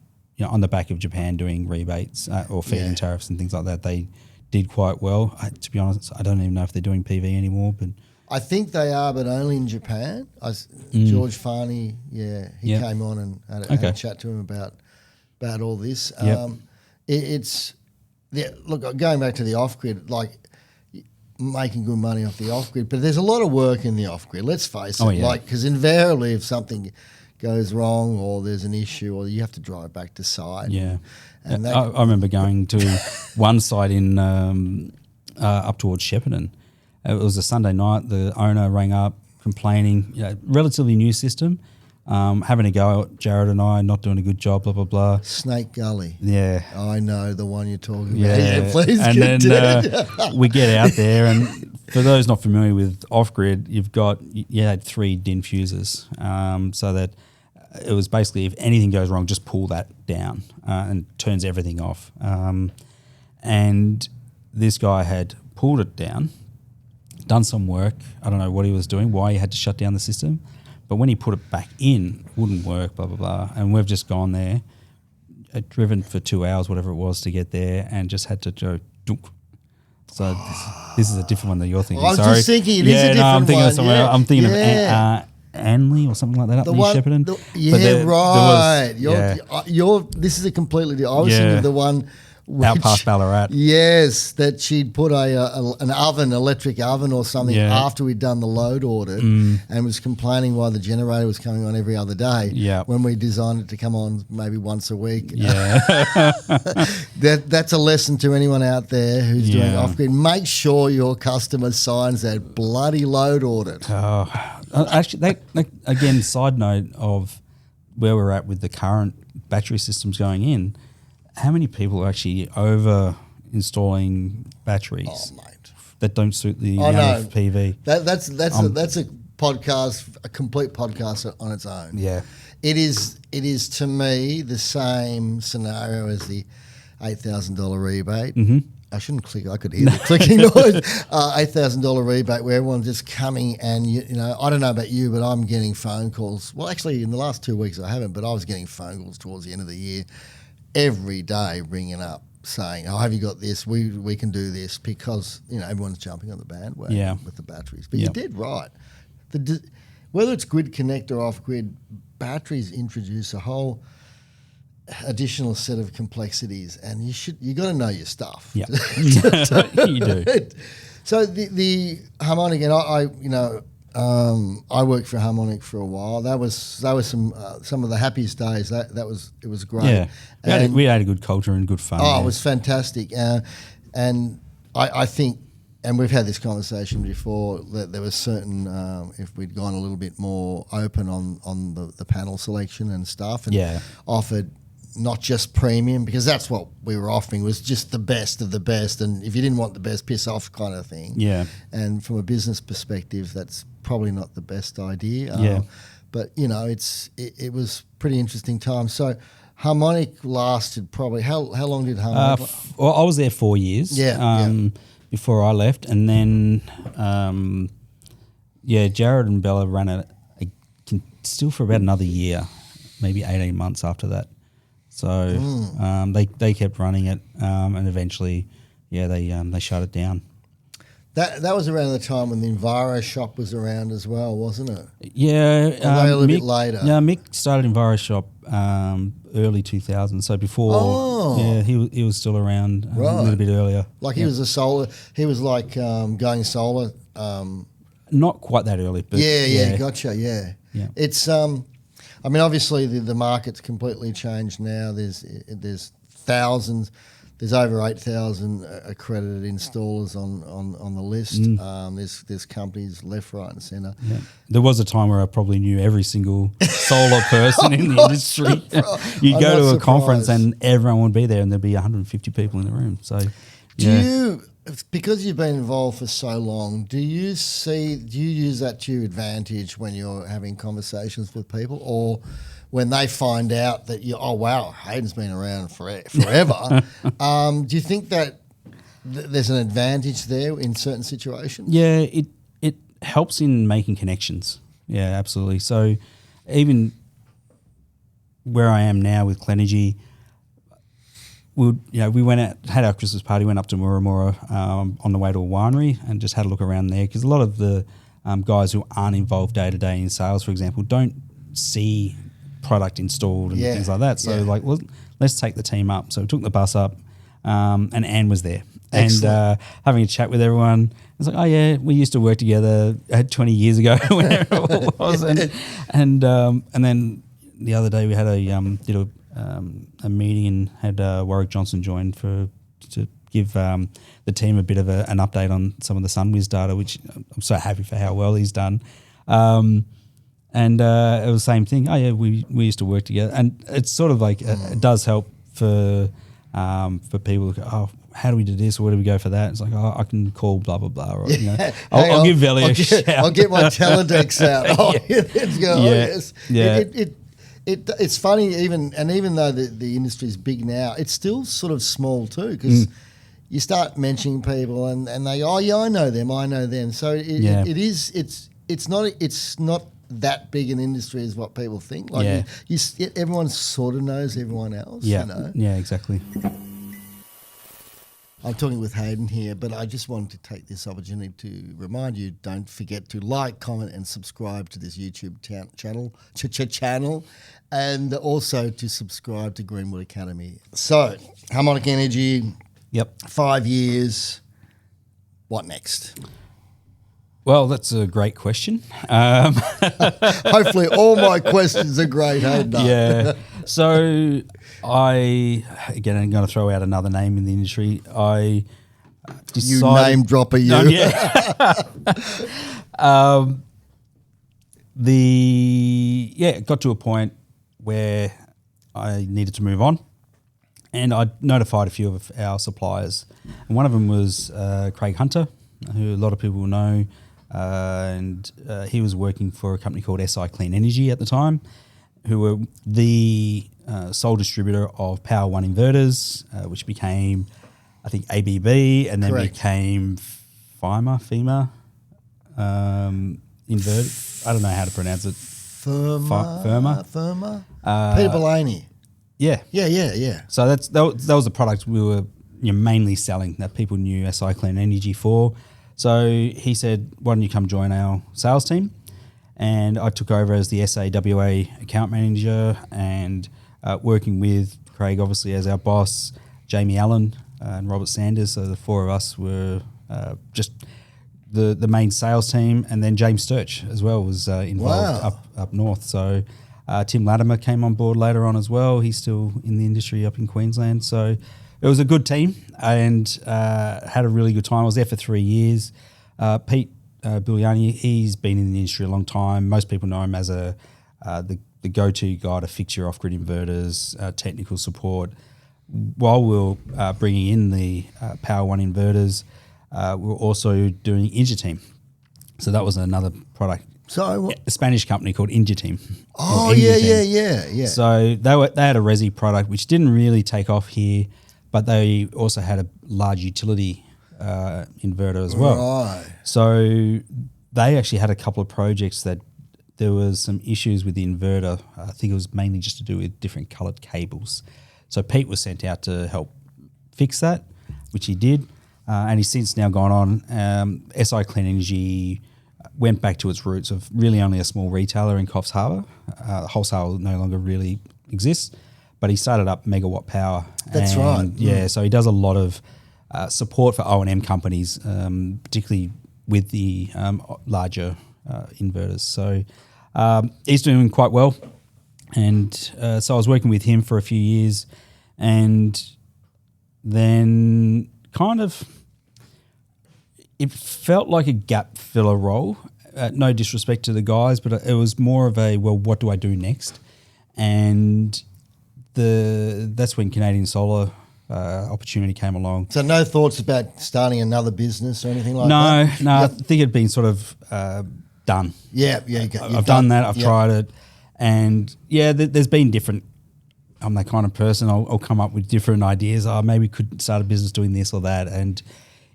on the back of Japan doing rebates or feed-in tariffs and things like that, they did quite well. To be honest, I don't even know if they're doing PV anymore, but I think they are, but only in Japan. George Farney, he came on and had a chat to him about all this. Look, going back to the off-grid, like making good money off the off-grid, but there's a lot of work in the off-grid, let's face it. Because invariably if something goes wrong or there's an issue or you have to drive back to site. Yeah. And I remember going to one site in up towards Shepparton. It was a Sunday night. The owner rang up complaining, relatively new system, having a go at Jared and I, not doing a good job, blah, blah, blah. Snake Gully. Yeah. I know the one you're talking about. Yeah, please and then we get out there, and for those not familiar with off-grid, you had 3 DIN fuses, so that it was basically if anything goes wrong, just pull that down and turns everything off. And this guy had pulled it down, done some work. I don't know what he was doing, why he had to shut down the system. But when he put it back in, it wouldn't work, blah, blah, blah. And we've just gone there, driven for 2 hours, whatever it was, to get there, and just had to go dunk. So this is a different one that you're thinking. I was just thinking it is a different I'm thinking one. of somewhere. I'm thinking of Anley or something like that up near Shepparton. This is a completely different. I was thinking of the one out past Ballarat. Yes, that she'd put an oven, electric oven or something after we'd done the load audit and was complaining why the generator was coming on every other day when we designed it to come on maybe once a week. Yeah. That's a lesson to anyone out there who's doing off-grid. Make sure your customer signs that bloody load audit. Actually, again, side note of where we're at with the current battery systems going in, how many people are actually over installing batteries that don't suit the amount of PV? That's a podcast, a complete podcast on its own. Yeah, it is to me the same scenario as the $8,000 rebate. Mm-hmm. I shouldn't click. I could hear the clicking noise. $8,000 rebate where everyone's just coming and I don't know about you, but I'm getting phone calls. Well, actually, in the last 2 weeks I haven't, but I was getting phone calls towards the end of the year. Every day ringing up saying, have you got this? We can do this, because everyone's jumping on the bandwagon with the batteries. But you did right. Whether it's grid connect or off grid, batteries introduce a whole additional set of complexities, and you got to know your stuff. Yeah, you do. So the Harmonic, and I worked for Harmonic for a while. That was some of the happiest days. It was great. Yeah, we had a good culture and good fun. Oh, it was fantastic. And I think, and we've had this conversation before, that there was certain if we'd gone a little bit more open on the panel selection and stuff, and offered not just premium, because that's what we were offering, was just the best of the best. And if you didn't want the best, piss off kind of thing. Yeah. And from a business perspective, that's probably not the best idea. Yeah. But, you know, it was pretty interesting time. So Harmonic lasted probably, how long did Harmonic last? Well, I was there 4 years. Before I left. And then, Jared and Bella ran it still for about another year, maybe 18 months after that. So they kept running it, and eventually, they shut it down. That was around the time when the Enviro shop was around as well, wasn't it? Yeah. A little bit later. Yeah, Mick started Enviro shop early 2000s, so before, he was still around a little bit earlier. Like he was going solar. Not quite that early, but gotcha, yeah. It's I mean, obviously the market's completely changed now. There's thousands. There's over 8,000 accredited installers on the list. There's companies left, right, and centre. Yeah. There was a time where I probably knew every single solar person in the industry. You go to a conference and everyone would be there, and there'd be 150 people in the room. So, because you've been involved for so long, do you use that to your advantage when you're having conversations with people, or when they find out that Haydn's been around forever? Do you think that there's an advantage there in certain situations? Yeah, it helps in making connections. Yeah, absolutely. So even where I am now with Clenergy, we went out, had our Christmas party, went up to Murramura on the way to a winery and just had a look around there, because a lot of the guys who aren't involved day to day in sales, for example, don't see product installed and things like that. So let's take the team up. So we took the bus up, and Anne was there. Excellent. And having a chat with everyone. It's like, oh yeah, we used to work together 20 years ago, whenever it was. And then the other day we had a meeting and had Warwick Johnson join to give the team a bit of an update on some of the SunWiz data, which I'm so happy for how well he's done. And it was the same thing. Oh yeah, we used to work together, and it's sort of like it does help for people. Oh, how do we do this? Or where do we go for that? It's like, oh, I can call blah blah blah. Or, I'll give Velly a shout. I'll get my Teledex out. Let's go. Yes. Yeah. It's funny, even though the industry's big now, it's still sort of small too, because you start mentioning people and they, I know them. So it's not that big an industry as what people think. Like everyone sort of knows everyone else. Yeah, you know? Yeah, exactly. I'm talking with Haydn here, but I just wanted to take this opportunity to remind you, don't forget to like, comment and subscribe to this YouTube channel, and also to subscribe to Greenwood Academy. So, Harmonic Energy, 5 years, what next? Well, that's a great question. Hopefully all my questions are great, Haydn. Yeah. So I'm going to throw out another name in the industry. I decided... You name dropper, you. It got to a point where I needed to move on, and I notified a few of our suppliers. And one of them was Craig Hunter, who a lot of people know, and he was working for a company called Clenergy at the time, who were the sole distributor of Power One inverters, which became, I think, ABB, and then became FEMA inverter. I don't know how to pronounce it. Firma. Peter Bellany. Yeah. So that was the product we were mainly selling, that people knew Clenergy for. So he said, why don't you come join our sales team? And I took over as the SAWA account manager, and working with Craig, obviously, as our boss, Jamie Allen and Robert Sanders. So the four of us were just the main sales team. And then James Sturch as well was involved up north. So Tim Latimer came on board later on as well. He's still in the industry up in Queensland. So it was a good team, and had a really good time. I was there for 3 years. Pete Bigliani, he's been in the industry a long time. Most people know him as the the go-to guy to fix your off-grid inverters, technical support. While we were bringing in the Power One inverters, we were also doing Ingeteam. So that was another product. So a Spanish company called Ingeteam. Oh yeah. So they had a resi product which didn't really take off here, but they also had a large utility inverter as well. Right. So they actually had a couple of projects that there was some issues with the inverter. I think it was mainly just to do with different coloured cables. So Pete was sent out to help fix that, which he did, and he's since now gone on. SI Clenergy went back to its roots of really only a small retailer in Coffs Harbour. Wholesale no longer really exists, but he started up Megawatt Power. That's right. Yeah, so he does a lot of support for O&M companies, particularly with the larger inverters. So he's doing quite well. And so I was working with him for a few years, and then kind of it felt like a gap filler role. No disrespect to the guys, but it was more of a, well, what do I do next? And that's when Canadian Solar opportunity came along. So no thoughts about starting another business or anything like that? No, I think it'd been sort of done. Yeah. I've done that. I've tried it. And yeah, there's been different. I'm that kind of person. I'll come up with different ideas. Maybe could start a business doing this or that. And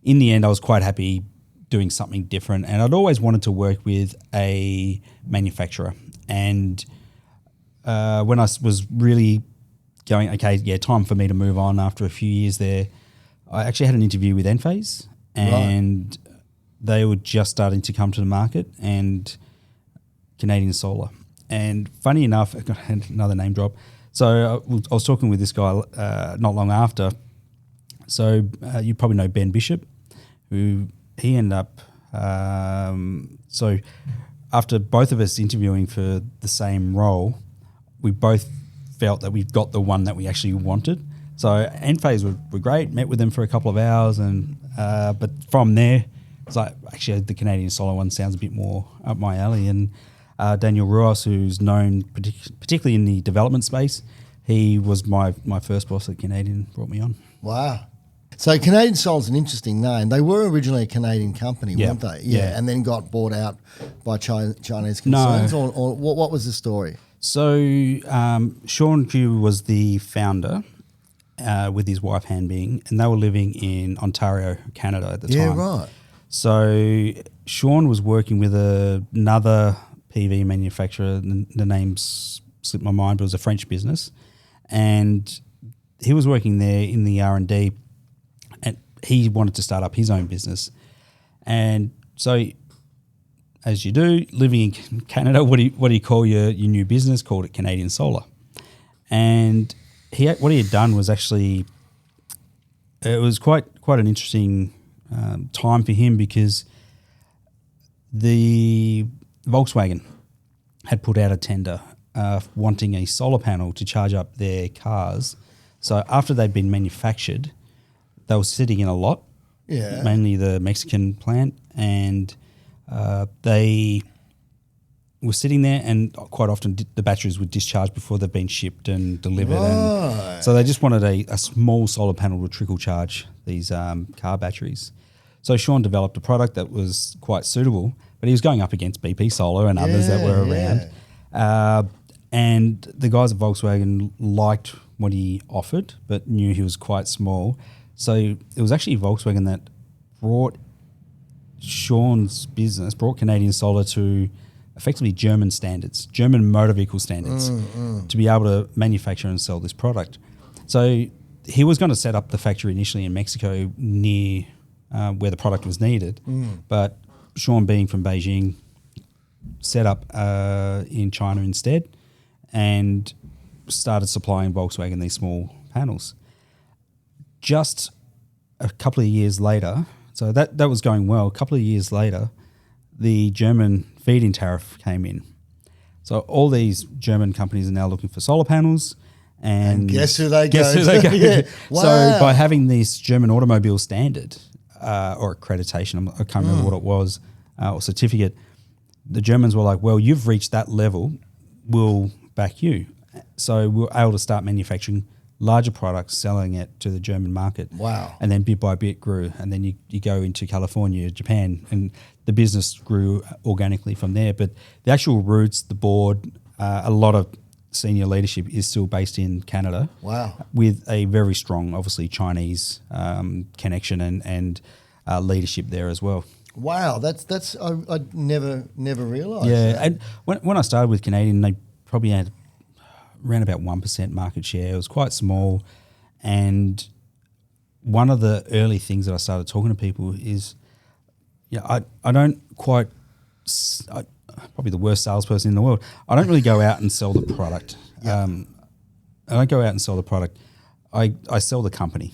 in the end, I was quite happy doing something different. And I'd always wanted to work with a manufacturer. And when I was really going, okay, yeah, time for me to move on after a few years there, I actually had an interview with Enphase, and they were just starting to come to the market, and Canadian Solar. And funny enough, I got another name drop. So I was talking with this guy not long after. So you probably know Ben Bishop, who he ended up. So after both of us interviewing for the same role, we both felt that we've got the one that we actually wanted. So Enphase were great. Met with them for a couple of hours, and but from there, it's like actually the Canadian Solar one sounds a bit more up my alley. And Daniel Ruas, who's known particularly in the development space, he was my first boss at Canadian, brought me on. Wow. So Canadian Solar's an interesting name. They were originally a Canadian company, weren't they? Yeah. And then got bought out by Chinese concerns? No. Or what was the story? So Sean Q was the founder with his wife Han Bing, and they were living in Ontario, Canada at the time. Yeah, right. So Sean was working with another PV manufacturer. The name's slipped my mind, but it was a French business. And he was working there in the R&D, and he wanted to start up his own business. And so, as you do, living in Canada, what do you call your new business? Called it Canadian Solar. And what he had done was actually, it was quite an interesting time for him, because the Volkswagen had put out a tender wanting a solar panel to charge up their cars. So after they'd been manufactured, they were sitting in a lot, mainly the Mexican plant, and they were sitting there, and quite often the batteries would discharge before they've been shipped and delivered. Right. And so they just wanted a small solar panel to trickle charge these car batteries. So Sean developed a product that was quite suitable, but he was going up against BP Solar and others that were around. And the guys at Volkswagen liked what he offered, but knew he was quite small. So it was actually Volkswagen that brought Sean's business, brought Canadian Solar to effectively German standards, German motor vehicle standards, to be able to manufacture and sell this product. So he was going to set up the factory initially in Mexico near where the product was needed, but Sean, being from Beijing, set up in China instead and started supplying Volkswagen these small panels. Just a couple of years later, so that was going well. A couple of years later, the German feed-in tariff came in. So all these German companies are now looking for solar panels. And guess who they go to? Yeah. Wow. So by having this German automobile standard or accreditation, I can't remember what it was, or certificate, the Germans were like, well, you've reached that level. We'll back you. So we were able to start manufacturing larger products, selling it to the German market. Wow. And then bit by bit grew. And then you go into California, Japan, and the business grew organically from there. But the actual roots, the board, a lot of senior leadership is still based in Canada. Wow. With a very strong, obviously, Chinese connection and leadership there as well. Wow, that's I never realised. Yeah, that. and when I started with Canadian, they probably had around about 1% market share. It was quite small, and one of the early things that I started talking to people is, I don't quite. Probably the worst salesperson in the world. I don't really go out and sell the product. Yeah. I don't go out and sell the product. I sell the company.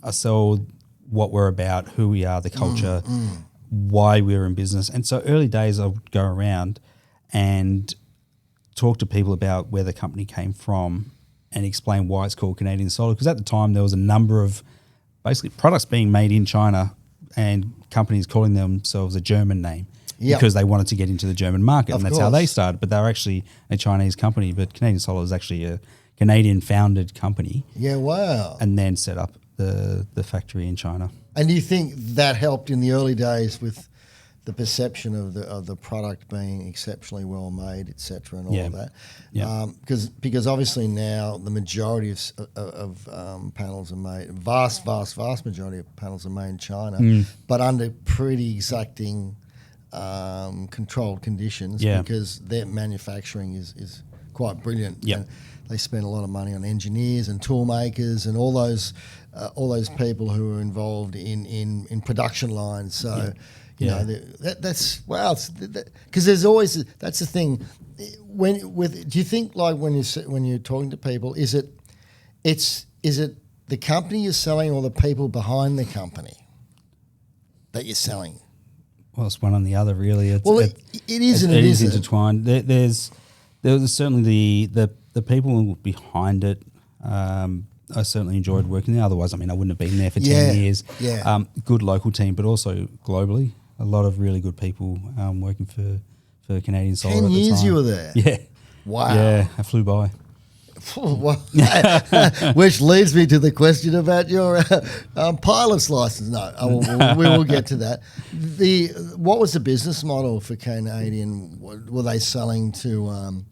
I sell what we're about, who we are, the culture, why we're in business. And so early days I would go around and talk to people about where the company came from and explain why it's called Canadian Solar. Because at the time there was a number of basically products being made in China and companies calling themselves a German name. Yep. Because they wanted to get into the German market, and that's how they course. started. But they were actually a Chinese company. But Canadian Solar is actually a Canadian-founded company, Yeah, wow. and then set up the factory in China. And do you think that helped in the early days with the perception of the product being exceptionally well made, etc., and all of that? Yeah. Because obviously now the majority of panels are made, vast majority of panels are made in China, but under pretty exacting controlled conditions, because their manufacturing is quite brilliant. Yep. And they spend a lot of money on engineers and tool makers and all those people who are involved in production lines. So you know that's wow. Because there's always, that's the thing. Do you think, like, when you're talking to people, is it the company you're selling or the people behind the company that you're selling? Well, it's one and the other, really. It is intertwined. There's certainly the people behind it. I certainly enjoyed working there. Otherwise, I wouldn't have been there for 10 years. Yeah. Good local team, but also globally, a lot of really good people working for Canadian Solar. 10 at the years time. you were there? Yeah. Wow. Yeah, I flew by. Well, which leads me to the question about your pilot's license. No, we will get to that. What was the business model for Canadian? Were they selling to,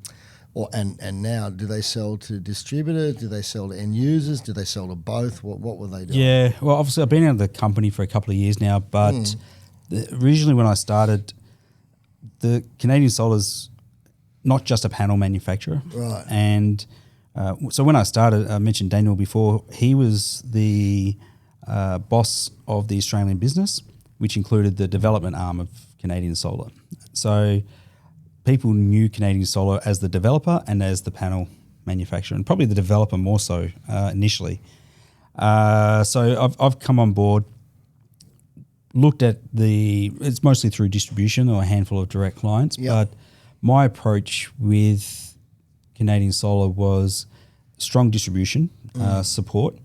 and now do they sell to distributors? Do they sell to end users? Do they sell to both? What were they doing? Yeah, well, obviously I've been out of the company for a couple of years now, but originally when I started, the Canadian Solar's not just a panel manufacturer, Right? And so when I started, I mentioned Daniel before. He was the boss of the Australian business, which included the development arm of Canadian Solar. So people knew Canadian Solar as the developer and as the panel manufacturer, and probably the developer more so initially. So I've come on board, looked at it's mostly through distribution or a handful of direct clients, but my approach with Canadian Solar was strong distribution support,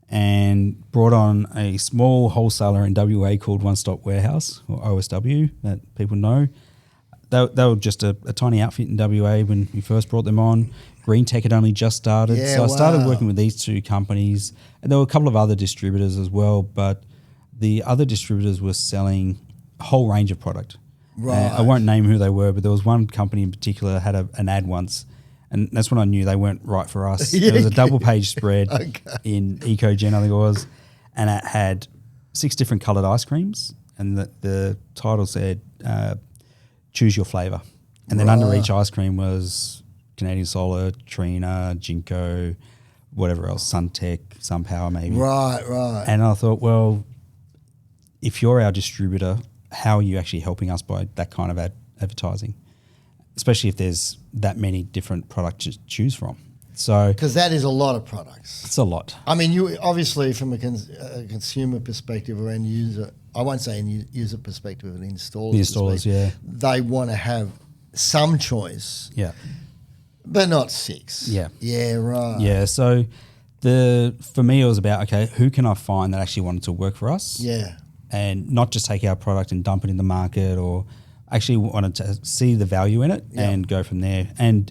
and brought on a small wholesaler in WA called One Stop Warehouse, or OSW, that people know. They were just a tiny outfit in WA when we first brought them on. Green Tech had only just started. Yeah, so I started wow. working with these two companies. And there were a couple of other distributors as well, but the other distributors were selling a whole range of product. Right. I won't name who they were, but there was one company in particular had an ad once, and that's when I knew they weren't right for us. It was a double-page spread in EcoGen, I think it was, and it had 6 different coloured ice creams, and the title said, choose your flavour. And then under each ice cream was Canadian Solar, Trina, Jinko, whatever else, Suntech, SunPower maybe. Right. And I thought, well, if you're our distributor, how are you actually helping us by that kind of advertising? Especially if there's that many different products to choose from. So, Because that is a lot of products. it's a lot. I mean, you obviously, from a consumer perspective or end user, I won't say end user perspective, but installer. The installers, yeah. They want to have some choice, Yeah. but not 6. Yeah. Yeah, right. Yeah. So for me, it was about, okay, who can I find that actually wanted to work for us? Yeah. And not just take our product and dump it in the market, or actually wanted to see the value in it and go from there. And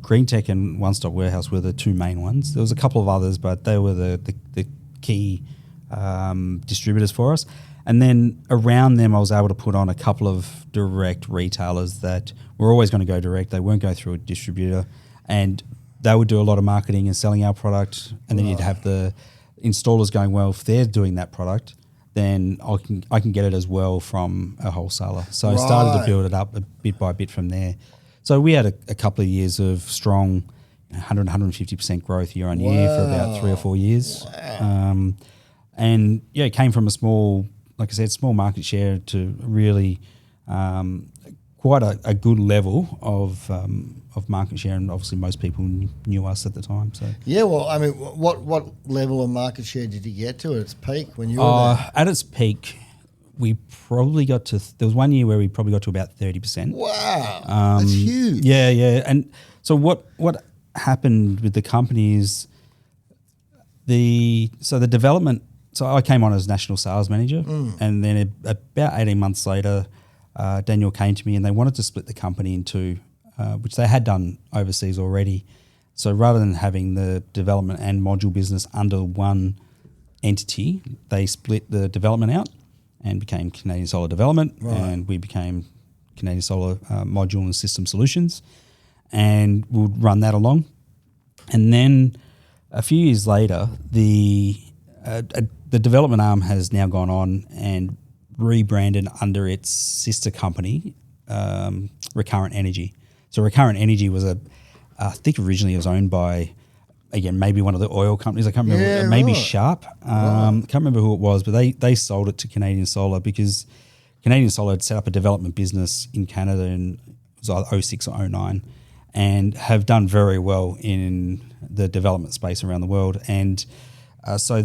Green Tech and One Stop Warehouse were the two main ones. There was a couple of others, but they were the key distributors for us. And then around them, I was able to put on a couple of direct retailers that were always going to go direct. They weren't go through a distributor, and they would do a lot of marketing and selling our product. And then you'd have the installers going, well, if they're doing that product, then I can get it as well from a wholesaler. So I started to build it up a bit by bit from there. So we had a couple of years of strong 150% growth year on year for about 3 or 4 years. Wow. And yeah, it came from a small, like I said, small market share to really quite a good level of market share, and obviously most people knew us at the time. So Yeah, well, I mean, what level of market share did you get to at its peak when you were there? at its peak, we probably got to. There was one year where we probably got to about 30%. Wow, that's huge. Yeah, yeah. And so what happened with the company is the development. So I came on as national sales manager, and then about 18 months later, Daniel came to me and they wanted to split the company in two, which they had done overseas already. So rather than having the development and module business under one entity, they split the development out and became Canadian Solar Development, and we became Canadian Solar Module and System Solutions, and we'll run that along. And then a few years later, the development arm has now gone on and rebranded under its sister company, Recurrent Energy. So Recurrent Energy was I think originally it was owned by, again, maybe one of the oil companies. I can't remember. Maybe Sharp. Can't remember who it was, but they sold it to Canadian Solar because Canadian Solar had set up a development business in Canada in it was either 06 or 09 and have done very well in the development space around the world. And so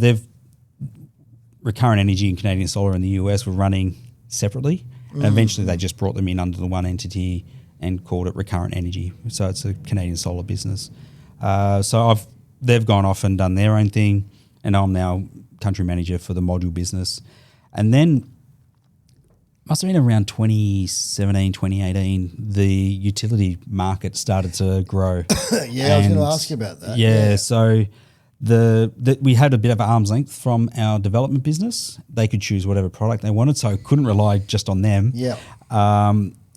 Recurrent Energy and Canadian Solar in the US were running separately. And eventually they just brought them in under the one entity and called it Recurrent Energy. So it's a Canadian Solar business. So they've gone off and done their own thing, and I'm now country manager for the module business. And then must have been around 2017, 2018, the utility market started to grow. Yeah, I was going to ask you about that. Yeah, so we had a bit of arm's length from our development business. They could choose whatever product they wanted, so I couldn't rely just on them. Yeah.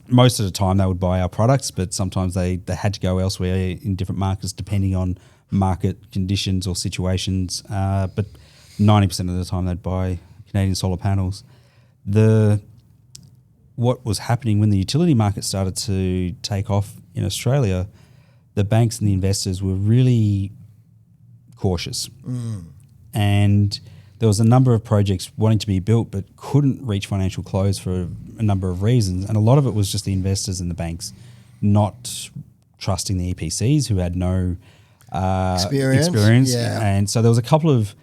Most of the time they would buy our products, but sometimes they had to go elsewhere in different markets depending on market conditions or situations. But 90% of the time they'd buy Canadian Solar panels. What was happening when the utility market started to take off in Australia, the banks and the investors were really cautious. And there was a number of projects wanting to be built but couldn't reach financial close for a number of reasons. And a lot of it was just the investors and the banks not trusting the EPCs who had no experience. Yeah. And so there was a couple of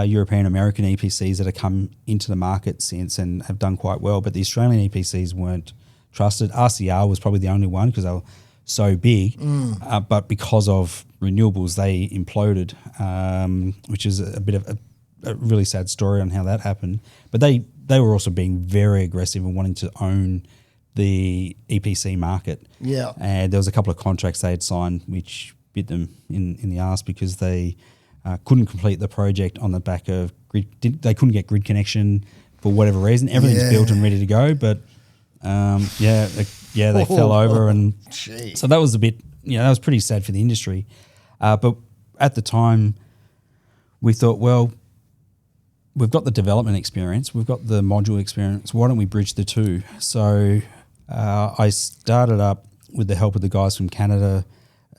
European American EPCs that have come into the market since and have done quite well, but the Australian EPCs weren't trusted. RCR was probably the only one because they were so big, but because of renewables, they imploded, which is a bit of a really sad story on how that happened. But they were also being very aggressive and wanting to own the EPC market. Yeah. And there was a couple of contracts they had signed which bit them in the arse because they couldn't complete the project on the back of grid. They couldn't get grid connection for whatever reason. Everything's built and ready to go, but they fell over, and so that was a bit. That was pretty sad for the industry. But at the time, we thought, well, we've got the development experience, we've got the module experience. Why don't we bridge the two? So I started up with the help of the guys from Canada,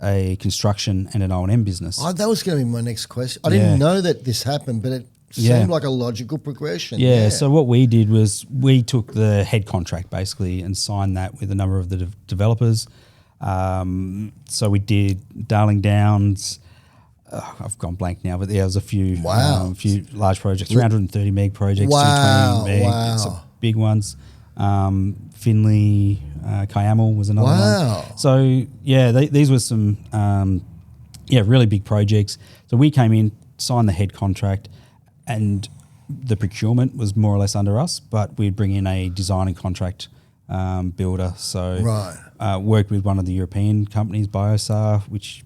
a construction and an O&M business. Oh, that was going to be my next question. I didn't know that this happened, but it seemed like a logical progression. Yeah, so what we did was we took the head contract basically and signed that with a number of the developers. So we did Darling Downs. I've gone blank now, but there was a few large projects, 330 meg projects, 220 meg, some big ones. Finley, Kiamal was another one. So these were some really big projects. So we came in, signed the head contract, and the procurement was more or less under us, but we'd bring in a design and contract builder. So Right. worked with one of the European companies, Biosar, which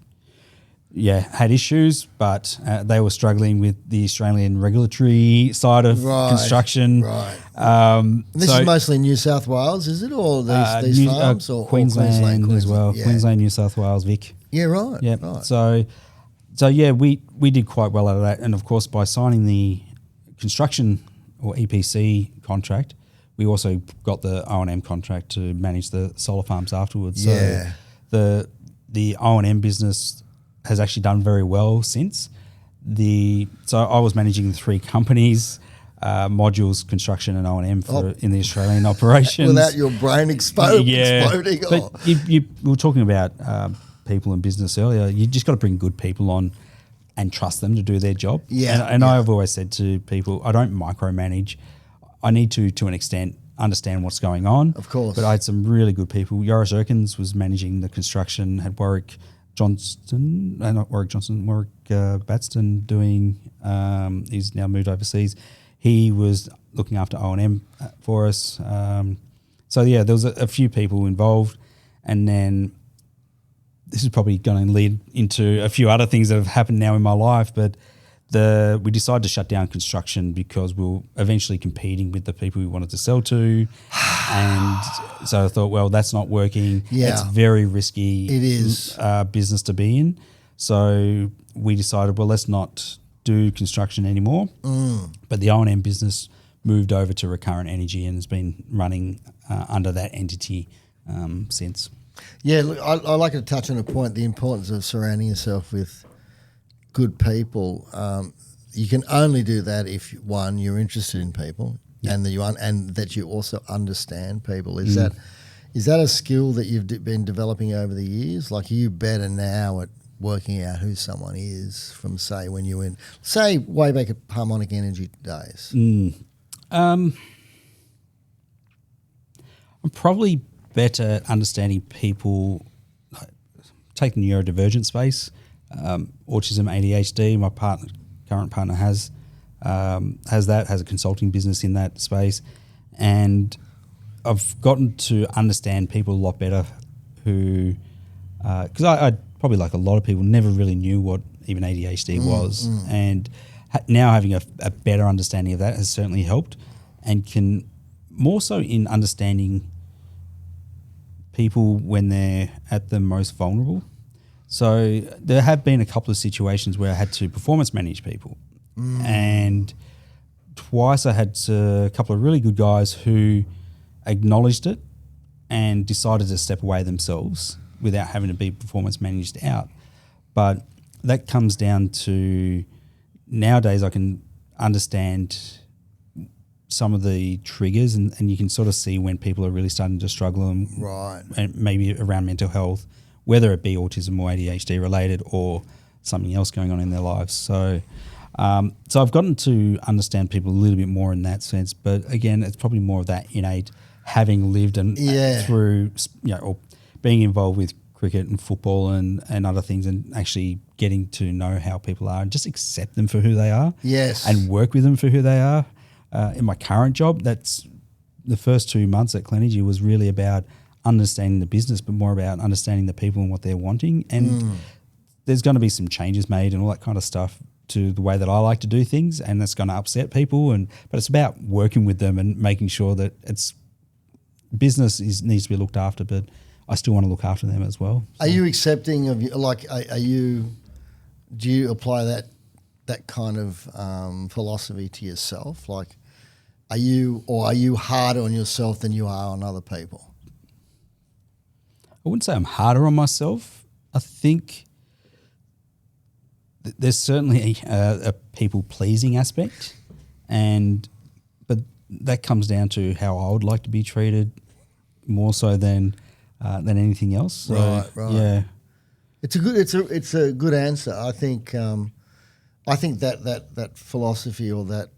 had issues, but they were struggling with the Australian regulatory side of construction. Right. This is mostly New South Wales, is it, or these farms, or Queensland as well? Yeah. Queensland, New South Wales, Vic. Yeah, right. Yeah. Right. So we did quite well out of that, and of course by signing the construction or EPC contract, we also got the O&M contract to manage the solar farms afterwards. Yeah. So the O&M business has actually done very well since. So I was managing the three companies, modules, construction and O&M in the Australian operations. Without your brain exploding. But you were talking about people in business earlier. You just got to bring good people on and trust them to do their job. Yeah. And I've always said to people, I don't micromanage. I need to an extent, understand what's going on. Of course. But I had some really good people. Yoris Erkins was managing the construction, had Warwick Batston doing, he's now moved overseas. He was looking after O&M for us. There was a few people involved, and then this is probably going to lead into a few other things that have happened now in my life, but we decided to shut down construction because we were eventually competing with the people we wanted to sell to. And so I thought, well, that's not working. Yeah. It's very risky. It is. Business to be in. So we decided, well, let's not do construction anymore. But the O&M business moved over to Recurrent Energy and has been running under that entity since. Yeah, look, I like to touch on a point, the importance of surrounding yourself with good people. You can only do that if, one, you're interested in people, and that you also understand people. Is that a skill that you've been developing over the years? Like, are you better now at working out who someone is from, say, when you were way back at Harmonic Energy days? I'm probably better at understanding people. Take the neurodivergent space. Autism, ADHD. My current partner has a consulting business in that space, and I've gotten to understand people a lot better. Who, because I probably, like a lot of people, never really knew what even ADHD was, and now having a better understanding of that has certainly helped, and can more so in understanding people when they're at the most vulnerable. So there have been a couple of situations where I had to performance manage people, and twice I had a couple of really good guys who acknowledged it and decided to step away themselves without having to be performance managed out. But that comes down to, nowadays I can understand some of the triggers, and you can sort of see when people are really starting to struggle, and maybe around mental health, whether it be autism or ADHD related or something else going on in their lives. So I've gotten to understand people a little bit more in that sense. But again, it's probably more of that innate, having lived and through, or being involved with cricket and football and other things, and actually getting to know how people are and just accept them for who they are. Yes. And work with them for who they are. In my current job, that's the first 2 months at Clenergy was really about understanding the business, but more about understanding the people and what they're wanting. And there's going to be some changes made and all that kind of stuff to the way that I like to do things, and that's going to upset people. But it's about working with them and making sure that business needs to be looked after, but I still want to look after them as well. So. Are you accepting of, do you apply that kind of philosophy to yourself? Like, are you harder on yourself than you are on other people? I wouldn't say I'm harder on myself. I think there's certainly a people-pleasing aspect, but that comes down to how I would like to be treated more so than anything else. So, right. Yeah, it's a good answer. I think that philosophy, or that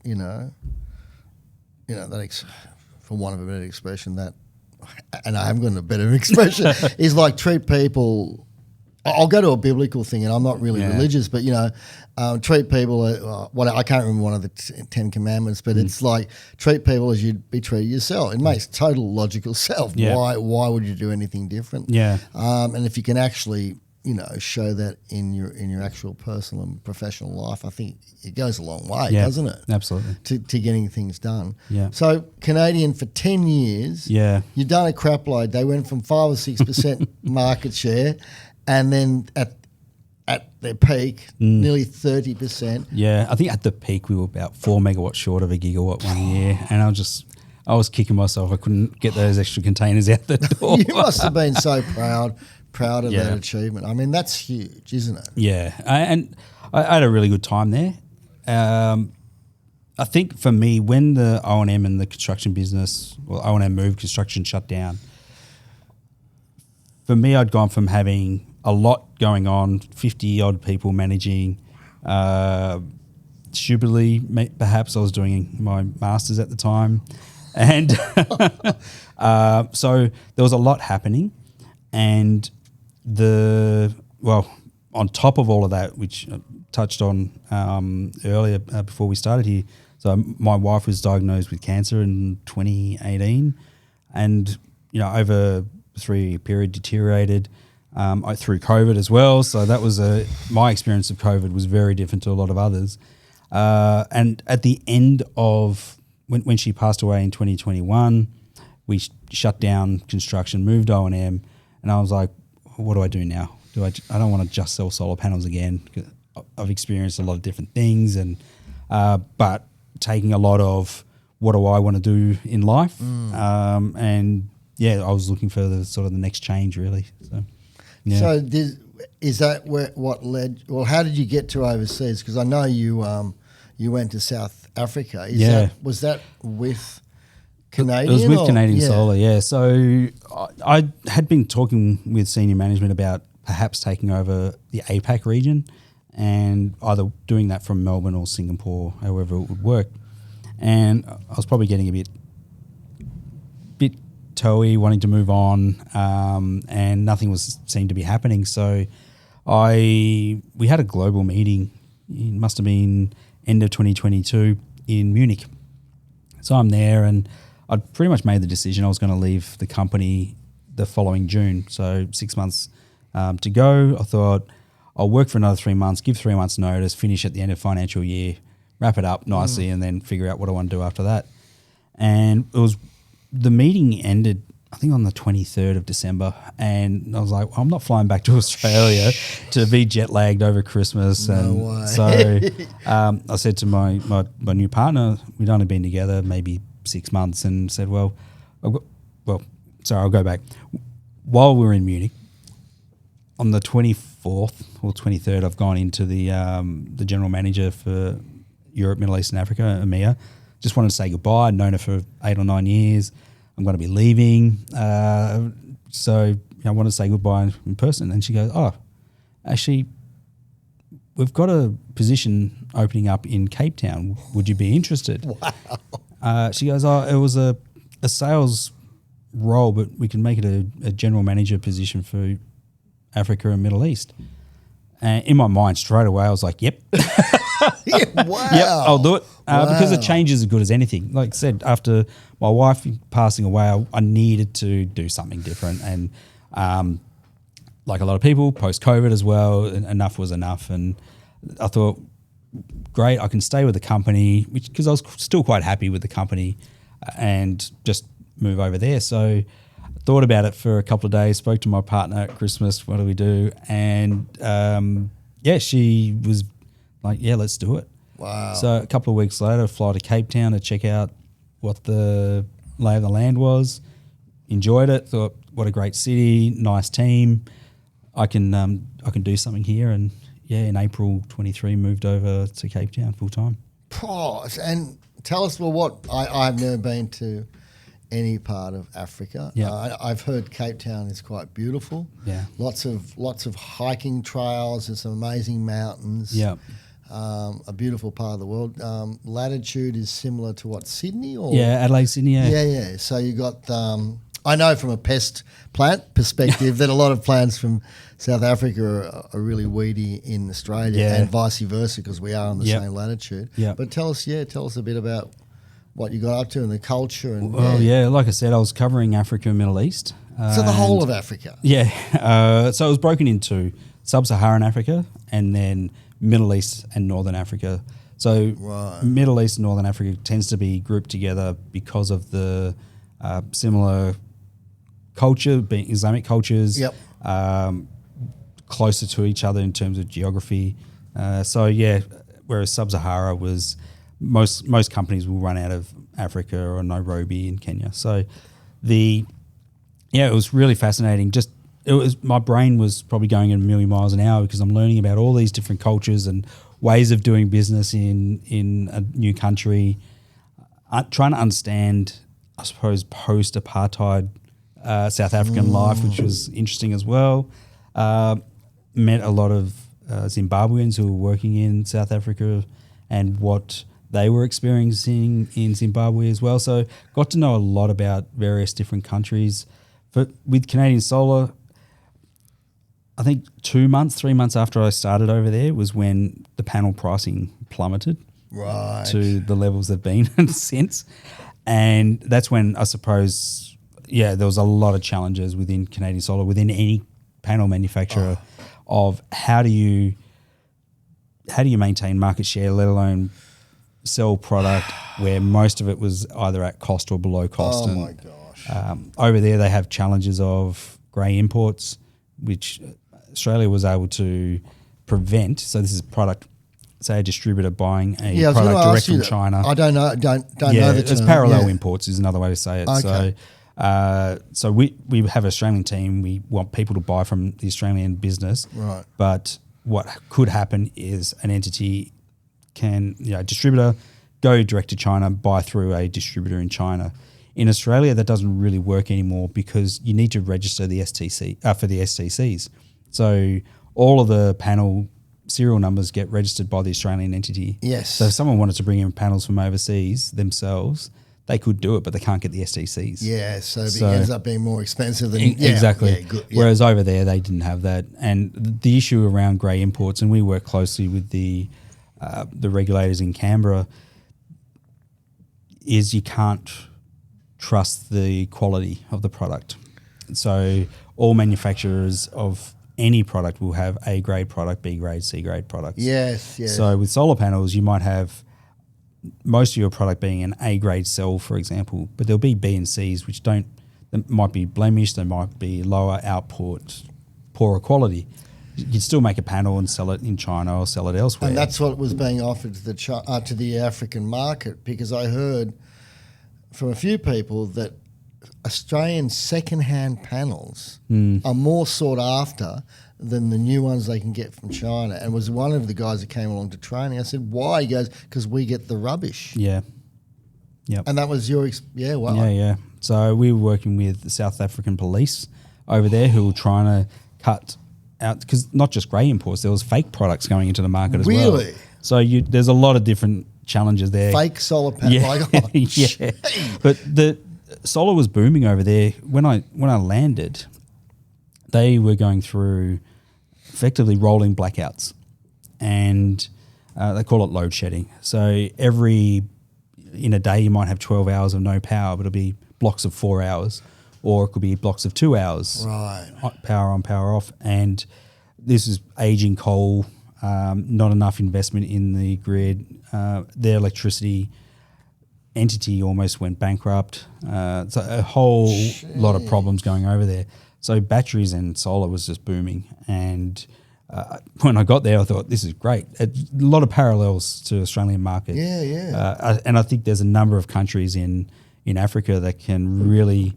for want of a better expression, that, and I haven't got a better expression, is like treat people I'll go to a biblical thing, and I'm not really religious, but treat people. I can't remember one of the 10 commandments, but it's like treat people as you'd be treated yourself. It makes total logical self. Yeah. Why would you do anything different? Yeah. And if you can actually show that in your actual personal and professional life, I think it goes a long way, doesn't it? Absolutely. To getting things done. Yeah. So Canadian for 10 years. Yeah. You've done a crap load. They went from 5 or 6% market share, and then at their peak, nearly 30%. Yeah, I think at the peak we were about 4 megawatts short of a gigawatt one year, and I was kicking myself. I couldn't get those extra containers out the door. You must have been so proud of that achievement. I mean, that's huge, isn't it? Yeah, and I had a really good time there. I think for me, when the O&M and the construction business, O&M moved, construction shut down, for me, I'd gone from having a lot going on, 50-odd people managing, stupidly, perhaps I was doing my master's at the time. And so there was a lot happening. And on top of all of that, which I touched on earlier before we started here, so my wife was diagnosed with cancer in 2018, and over a 3-year period deteriorated through COVID as well. So that was my experience of COVID was very different to a lot of others. And at the end of when she passed away in 2021, we shut down construction, moved O&M, and I was like, what do I do now? I don't want to just sell solar panels again. I've experienced a lot of different things, and but taking a lot of what do I want to do in life, and I was looking for the sort of the next change really. So, yeah. So is that what led? Well, how did you get to overseas? Because I know you went to South Africa. Was that with Canadian? It was with Canadian Solar, yeah. So I had been talking with senior management about perhaps taking over the APAC region and either doing that from Melbourne or Singapore, however it would work. And I was probably getting a bit toey, wanting to move on, and nothing seemed to be happening. So we had a global meeting. It must have been end of 2022 in Munich. So I'm there, and I'd pretty much made the decision I was going to leave the company the following June. So 6 months to go. I thought I'll work for another 3 months, give 3 months notice, finish at the end of financial year, wrap it up nicely, and then figure out what I want to do after that. And the meeting ended, I think, on the 23rd of December, and I was like, I'm not flying back to Australia to be jet lagged over Christmas. No and way. So I said to my new partner, we'd only been together maybe 6 months, and said, I'll go back. While we were in Munich, on the 24th or 23rd, I've gone into the general manager for Europe, Middle East and Africa, EMEA. Just wanted to say goodbye. I'd known her for 8 or 9 years. I'm going to be leaving. So I wanted to say goodbye in person. And she goes, actually, we've got a position opening up in Cape Town. Would you be interested? Wow. She goes, it was a sales role, but we can make it a general manager position for Africa and Middle East. And in my mind, straight away, I was like, yep. Wow. Yep, I'll do it. Because the change is as good as anything. Like I said, after my wife passing away, I needed to do something different. And like a lot of people, post-COVID as well, enough was enough. And I thought, great, I can stay with the company, because I was still quite happy with the company, and just move over there. So I thought about it for a couple of days, spoke to my partner at Christmas, what do we do? And she was like, yeah, let's do it. Wow. So a couple of weeks later, fly to Cape Town to check out what the lay of the land was. Enjoyed it. Thought, what a great city, nice team. I can do something here. And in April 23, moved over to Cape Town full time. And tell us, I've never been to any part of Africa. Yeah. I've heard Cape Town is quite beautiful. Yeah. Lots of hiking trails and some amazing mountains. Yeah. A beautiful part of the world. Latitude is similar to what, Sydney? Or Yeah, Adelaide, Sydney, yeah. Yeah. So you got I know from a pest plant perspective that a lot of plants from South Africa are really weedy in Australia, and vice versa, because we are on the same latitude. Yeah. But tell us a bit about what you got up to and the culture. And like I said, I was covering Africa and Middle East. So the whole of Africa. Yeah. So it was broken into Sub-Saharan Africa and then Middle East and Northern Africa. So Middle East and Northern Africa tends to be grouped together because of the similar culture, being Islamic cultures, closer to each other in terms of geography. Whereas Sub-Sahara was most companies will run out of Africa or Nairobi in Kenya. So it was really fascinating. My brain was probably going at a million miles an hour because I'm learning about all these different cultures and ways of doing business in a new country. Trying to understand, I suppose, post-apartheid South African life, which was interesting as well. Met a lot of Zimbabweans who were working in South Africa and what they were experiencing in Zimbabwe as well. So got to know a lot about various different countries. But with Canadian Solar, I think 3 months after I started over there was when the panel pricing plummeted to the levels they've been since. And that's when I suppose, there was a lot of challenges within Canadian Solar, within any panel manufacturer of how do you maintain market share, let alone sell product where most of it was either at cost or below cost. Oh, my gosh. Over there they have challenges of grey imports, which Australia was able to prevent. So this is product, say a distributor buying a product direct from China. I don't know. Don't know the term. It's parallel imports is another way to say it. Okay. So we have an Australian team. We want people to buy from the Australian business. Right. But what could happen is an entity can, distributor, go direct to China, buy through a distributor in China. In Australia, that doesn't really work anymore because you need to register the STC for the STCs. So all of the panel serial numbers get registered by the Australian entity. Yes. So if someone wanted to bring in panels from overseas themselves, they could do it, but they can't get the STCs. Yeah, so it ends up being more expensive than... Exactly. Yeah, good, yeah. Whereas over there, they didn't have that. And the issue around grey imports, and we work closely with the regulators in Canberra, is you can't trust the quality of the product. So all manufacturers of any product will have A grade product, B grade, C grade products. Yes. So with solar panels, you might have most of your product being an A grade cell, for example, but there'll be B and C's which they might be blemished, they might be lower output, poorer quality. You can still make a panel and sell it in China or sell it elsewhere. And that's what was being offered to the African market, because I heard from a few people that Australian second-hand panels are more sought after than the new ones they can get from China. And was one of the guys that came along to training. I said, why? He goes, because we get the rubbish. Yeah. Yep. And that was your... wow. Yeah. So we were working with the South African police over there who were trying to cut out, because not just grey imports, there was fake products going into the market as well. Really? So there's a lot of different challenges there. Fake solar panels. Yeah. But the solar was booming over there. When I landed, they were going through effectively rolling blackouts, and they call it load shedding. So in a day you might have 12 hours of no power, but it'll be blocks of 4 hours, or it could be blocks of 2 hours. Right. Power on, power off. And this is aging coal, not enough investment in the grid. Their electricity entity almost went bankrupt. So a whole lot of problems going over there. So batteries and solar was just booming. And when I got there, I thought, this is great. A lot of parallels to Australian market. Yeah. And I think there's a number of countries in Africa that can really,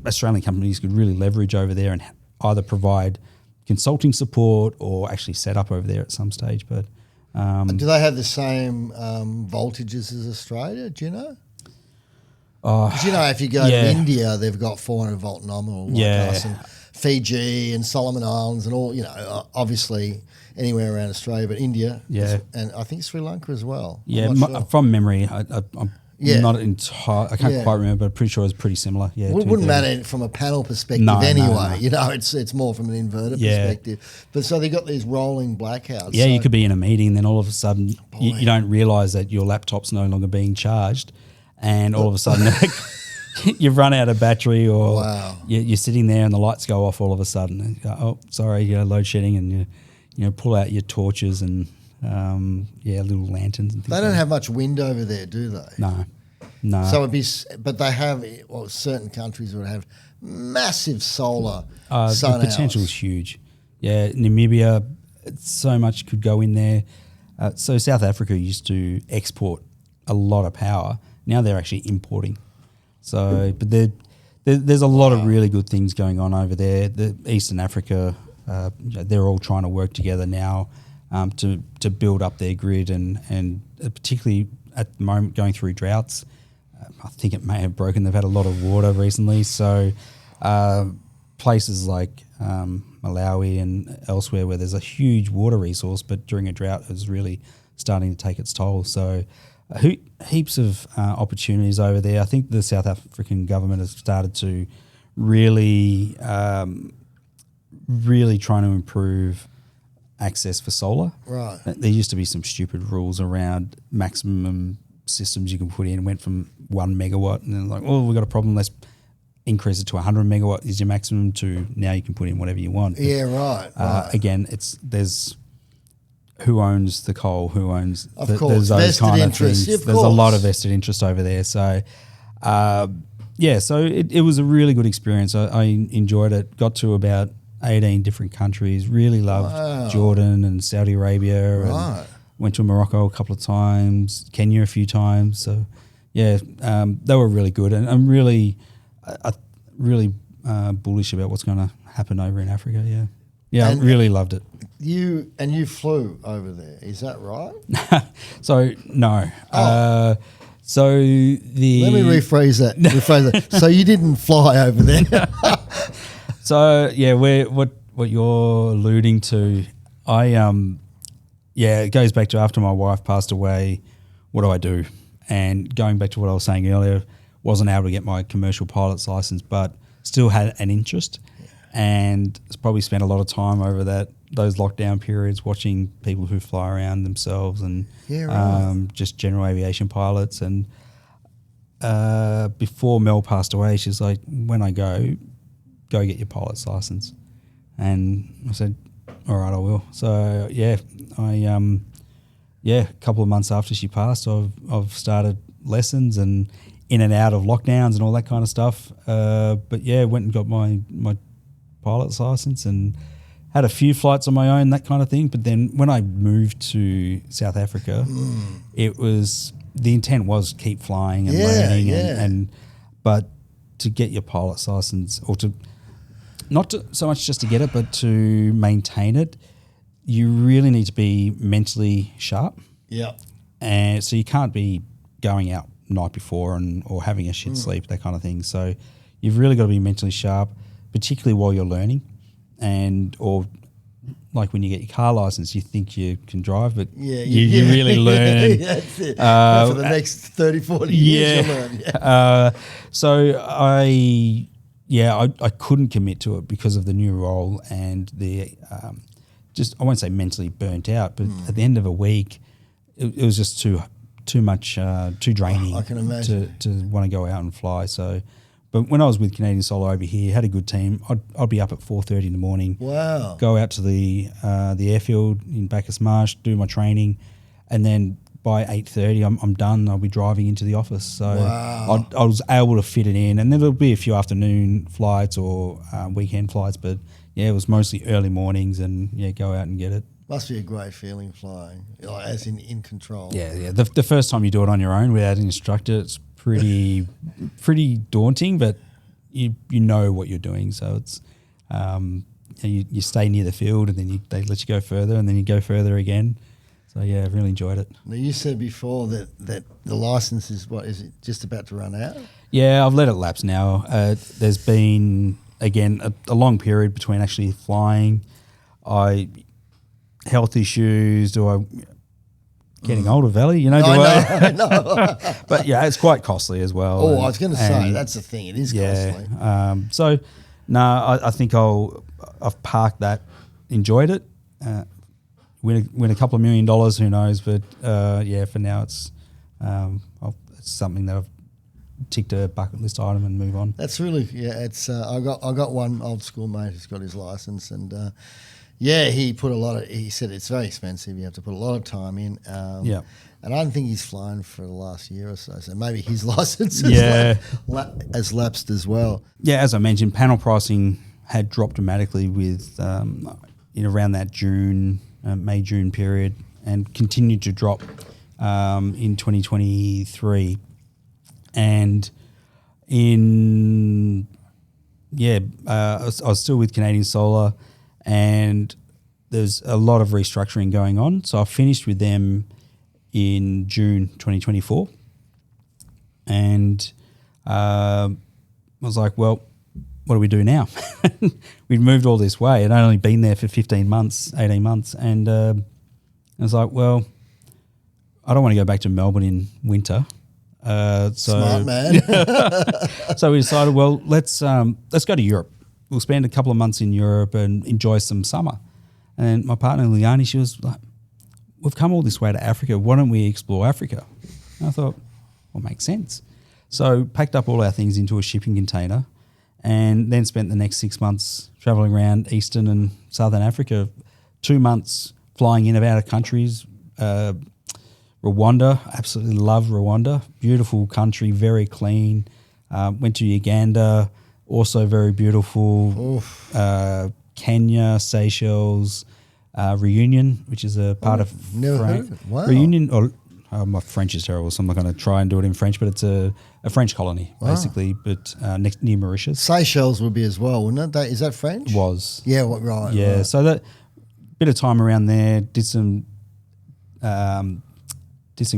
Australian companies could really leverage over there and either provide consulting support or actually set up over there at some stage. But do they have the same voltages as Australia? Do you know? Do you know if you go to India, they've got 400 volt nominal like us, and Fiji and Solomon Islands and all, obviously anywhere around Australia, but India, and I think Sri Lanka as well. Yeah, from memory, Yeah. Not entire. I can't Yeah. quite remember, but pretty sure it's pretty similar. Yeah, Wouldn't 230. matter from a panel perspective No, anyway. no. It's more from an inverter Yeah. perspective. But so they got these rolling blackouts. Yeah, so, you could be in a meeting, and then all of a sudden you Boy. don't realise that your laptop's no longer being charged, and all of a sudden you've run out of battery, or Wow. you're sitting there and the lights go off all of a sudden. And you go, oh, sorry, load shedding, and you pull out your torches and little lanterns and things. They don't have much wind over there, do they? No. So but they have, certain countries would have massive solar sun the potential hours. is huge. Yeah, Namibia, so much could go in there. So South Africa used to export a lot of power. Now they're actually importing. So, but there's a lot of really good things going on over there. The Eastern Africa, they're all trying to work together now to build up their grid, and particularly at the moment going through droughts. I think it may have broken. They've had a lot of water recently, so places like Malawi and elsewhere where there's a huge water resource, but during a drought it's really starting to take its toll. So heaps of opportunities over there. I think the South African government has started to really trying to improve access for solar. Right. There used to be some stupid rules around maximum systems you can put in. Went from 1 megawatt, and then like, oh, we've got a problem. Let's increase it to 100 megawatt is your maximum. To now you can put in whatever you want. But, Yeah, right. again, there's who owns the coal, who owns Of there's course, those vested kind of interest, things. of There's a lot course. of vested interest over there. So, so it was a really good experience. I enjoyed it. Got to about 18 different countries. Really loved Jordan and Saudi Arabia. Right. And went to Morocco a couple of times, Kenya a few times. So, yeah, they were really good. And I'm really bullish about what's going to happen over in Africa, yeah. Yeah, And- I really loved it. You flew over there, is that right? So, no. So the... Let me rephrase that. So you didn't fly over there. So, yeah, what you're alluding to, it goes back to after my wife passed away, what do I do? And going back to what I was saying earlier, wasn't able to get my commercial pilot's license, but still had an interest, and probably spent a lot of time over those lockdown periods watching people who fly around themselves, and just general aviation pilots. And before Mel passed away, she's like, when I go get your pilot's license. And I said, all right, I will. So a couple of months after she passed, I've started lessons and in and out of lockdowns and all that kind of stuff. But yeah, went and got my pilot's license and had a few flights on my own, that kind of thing. But then when I moved to South Africa, it was, the intent was keep flying and learning but to get your pilot's license, or to not so much just to get it, but to maintain it, you really need to be mentally sharp. Yeah. And so you can't be going out night before or having a shit sleep, that kind of thing. So you've really got to be mentally sharp, particularly while you're learning, or like when you get your car license, you think you can drive, but you really learn. That's it. For the next 30, 40 years you'll learn. Yeah. So I couldn't commit to it because of the new role and the I won't say mentally burnt out, but at the end of a week, it was just too much, too draining. I can imagine. to want to go out and fly. So, but when I was with Canadian Solar over here, had a good team. I'd be up at 4:30 in the morning. Wow. Go out to the airfield in Bacchus Marsh, do my training, and then by 8:30 I'm done. I'll be driving into the office. So I was able to fit it in, and then there'll be a few afternoon flights or weekend flights, but yeah, it was mostly early mornings, and go out and get it. Must be a great feeling flying, as in control. Yeah. The first time you do it on your own without an instructor, it's pretty daunting, but you know what you're doing. So it's you stay near the field, and then they let you go further, and then you go further again. So yeah, I've really enjoyed it. Now you said before that the license is just about to run out? Yeah, I've let it lapse now. There's been again a long period between actually flying. Health issues. getting older, Valley. You know, I know. but yeah, it's quite costly as well. Oh, I was going to say that's the thing. It is costly. So no, I think I've parked that, enjoyed it. Win a couple of $1 million, who knows? But for now it's something that I've ticked a bucket list item and move on. That's really It's I got one old school mate who's got his license, and he put a lot of. He said it's very expensive. You have to put a lot of time in. And I don't think he's flown for the last year or so. So maybe his license has lapsed as well. Yeah, as I mentioned, panel pricing had dropped dramatically with in around that May-June period, and continued to drop in 2023. And I was still with Canadian Solar, and there's a lot of restructuring going on. So I finished with them in June 2024, and I was like, well, what do we do now? We'd moved all this way and I'd only been there for 18 months, and I was like, well, I don't want to go back to Melbourne in winter. Smart man. So we decided, well, let's go to Europe. We'll spend a couple of months in Europe and enjoy some summer. And my partner Liani, she was like, we've come all this way to Africa. Why don't we explore Africa? And I thought, well, makes sense. So packed up all our things into a shipping container, and then spent the next 6 months traveling around Eastern and Southern Africa, 2 months flying in and out of countries. Rwanda, absolutely love Rwanda. Beautiful country, very clean. Went to Uganda, also very beautiful. Kenya, Seychelles, Reunion, which is a part of never heard of it. Wow. Reunion, my French is terrible, so I'm not going to try and do it in French, but it's a French colony, basically, but near Mauritius. Seychelles would be as well, wouldn't it? Is that French? Was. Yeah, right. Yeah, right. so that bit of time around there, did some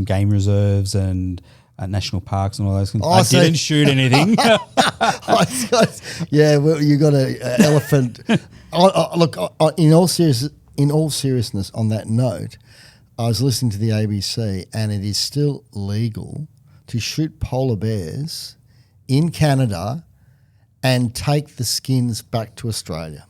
game reserves and national parks and all those things. I didn't shoot anything. Yeah, well, you got an elephant. Look, in all seriousness, on that note, I was listening to the ABC, and it is still legal to shoot polar bears in Canada and take the skins back to Australia.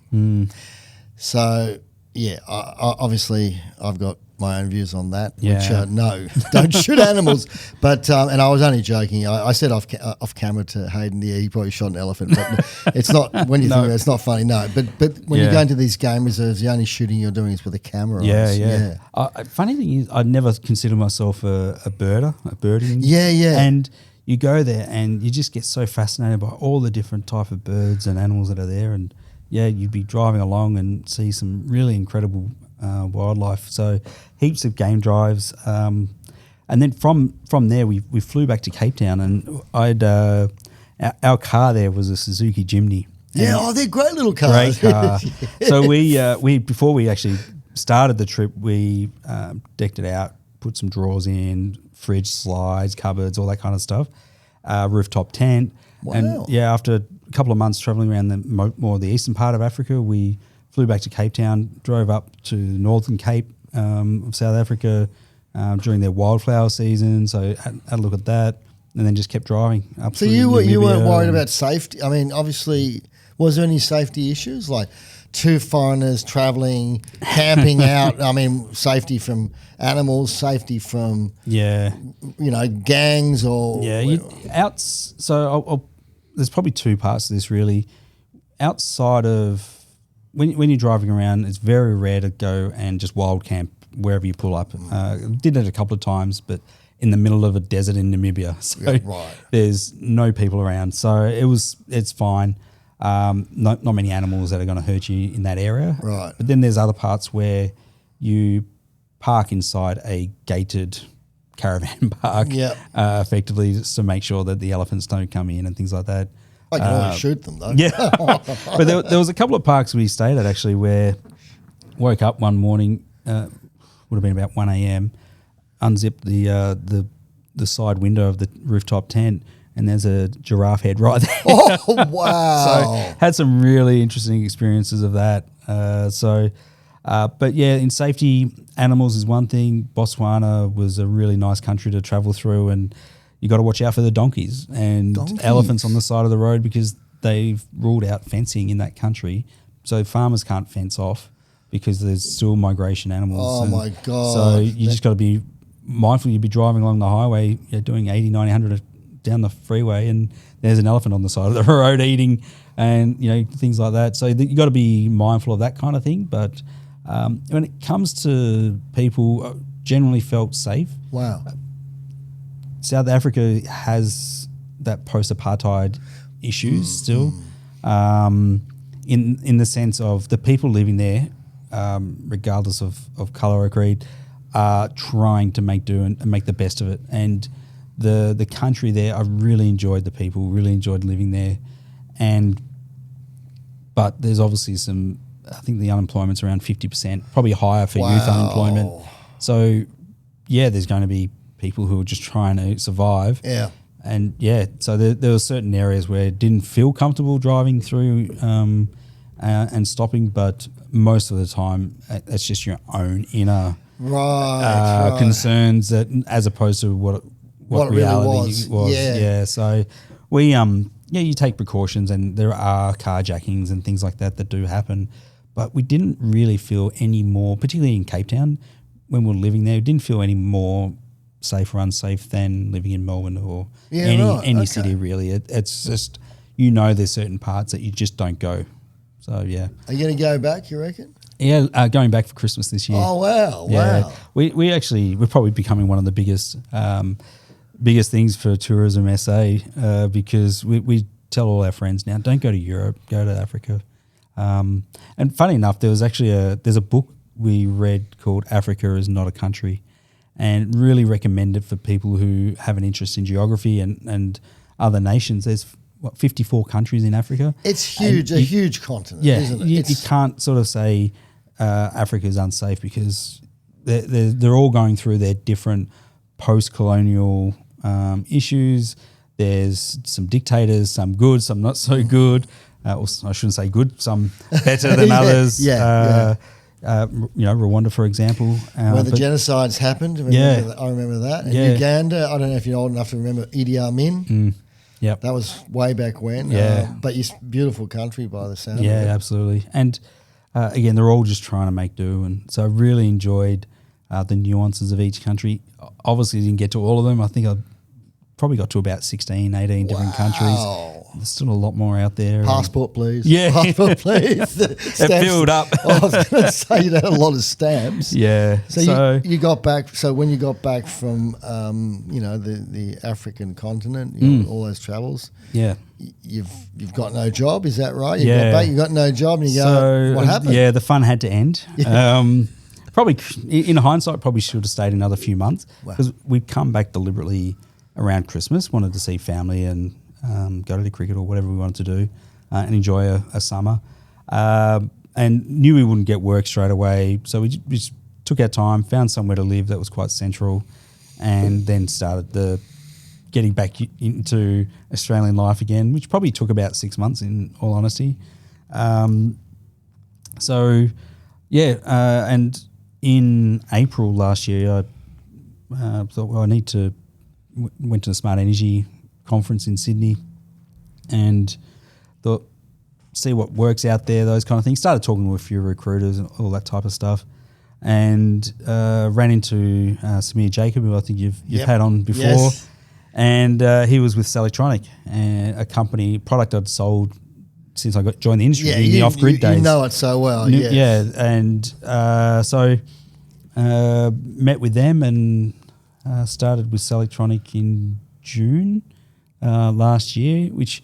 So, yeah, obviously I've got my own views on that, which no, don't shoot animals. But and I was only joking. I said off camera to Haydn, he probably shot an elephant, but it's not. When you think about it, it's not funny. No, but when you go into these game reserves, the only shooting you're doing is with a camera. Yeah. Funny thing is, I never considered myself a birding. Yeah. And you go there and you just get so fascinated by all the different type of birds and animals that are there, and you'd be driving along and see some really incredible wildlife. So heaps of game drives, and then from there we flew back to Cape Town, and our car there was a Suzuki Jimny. Yeah, they're great little cars. Great car. So we before we actually started the trip, we decked it out, put some drawers in, fridge, slides, cupboards, all that kind of stuff. Rooftop tent. Wow. And after a couple of months traveling around more the eastern part of Africa, we flew back to Cape Town, drove up to the Northern Cape of South Africa during their wildflower season. So had a look at that, and then just kept driving up. So you weren't worried about safety? I mean, obviously, was there any safety issues, like two foreigners traveling, camping out? I mean, safety from animals, safety from gangs or So there's probably two parts to this really. Outside of when you're driving around, it's very rare to go and just wild camp wherever you pull up. Did it a couple of times, but in the middle of a desert in Namibia, so there's no people around. So it's fine. Not many animals that are going to hurt you in that area. Right. But then there's other parts where you park inside a gated caravan park, effectively, just to make sure that the elephants don't come in and things like that. I can always shoot them though. Yeah, but there was a couple of parks we stayed at actually where woke up one morning, would have been about 1 a.m, unzipped the side window of the rooftop tent, and there's a giraffe head right there. Oh, wow. So had some really interesting experiences of that. So But yeah, in safety, animals is one thing. Botswana was a really nice country to travel through, and you got to watch out for the donkeys and elephants on the side of the road because they've ruled out fencing in that country. So farmers can't fence off because there's still migration animals. Oh, my God. So you just got to be mindful. You'd be driving along the highway, doing 80, 90, 100 down the freeway, and there's an elephant on the side of the road eating, and things like that. So you got to be mindful of that kind of thing. But when it comes to people, generally felt safe. Wow. South Africa has that post-apartheid issues still, in the sense of the people living there, regardless of colour or creed, are trying to make do and make the best of it. And the country there, I really enjoyed the people, really enjoyed living there. But there's obviously I think the unemployment's around 50%, probably higher for youth unemployment. So, yeah, there's going to be people who are just trying to survive. Yeah. And, so there were certain areas where it didn't feel comfortable driving through and stopping, but most of the time it's just your own inner concerns that, as opposed to what reality really was. Yeah. So we you take precautions, and there are carjackings and things like that do happen, but we didn't really feel any more, particularly in Cape Town when we were living there, we didn't feel any more safe or unsafe than living in Melbourne or any city really. It's just, there's certain parts that you just don't go. So yeah. Are you going to go back, you reckon? Yeah, going back for Christmas this year. Oh wow! Yeah. Wow. We're probably becoming one of the biggest things for tourism SA because we tell all our friends now, don't go to Europe, go to Africa. And funny enough, there's a book we read called Africa is Not a Country, and really recommend it for people who have an interest in geography and other nations. There's 54 countries in Africa. It's huge, a huge continent, isn't it? You can't sort of say Africa is unsafe because they're all going through their different post-colonial issues. There's some dictators, some good, some not so good. Or I shouldn't say good, some better than others. Rwanda, for example. Where the genocides happened. I remember that. And Uganda, I don't know if you're old enough to remember Idi Amin. Yep. That was way back when. But it's beautiful country by the sound of it. Yeah, absolutely. And again, they're all just trying to make do. And so I really enjoyed the nuances of each country. Obviously, didn't get to all of them. I think I probably got to about 16, 18 different countries. There's still a lot more out there. Passport, please. Yeah. Passport, please. It filled up. I was going to say you had a lot of stamps. Yeah. So you got back. So when you got back from, the African continent, all those travels. Yeah. You've got no job. Is that right? You got back. You got no job, and you go. What happened? Yeah, the fun had to end. Probably in hindsight, probably should have stayed another few months because we'd come back deliberately around Christmas, wanted to see family and go to the cricket or whatever we wanted to do and enjoy a summer, and knew we wouldn't get work straight away. So we just took our time, found somewhere to live that was quite central, and then started getting back into Australian life again, which probably took about 6 months in all honesty. And in April last year, I thought, I need to went to the Smart Energy conference in Sydney and thought, see what works out there, those kind of things. Started talking to a few recruiters and all that type of stuff, and ran into Samir Jacob, who I think you've had on before. Yes. And he was with Selectronic, a product I'd sold since I joined the industry in the off-grid days. You know it so well, Yeah, and so met with them and started with Selectronic in June last year, which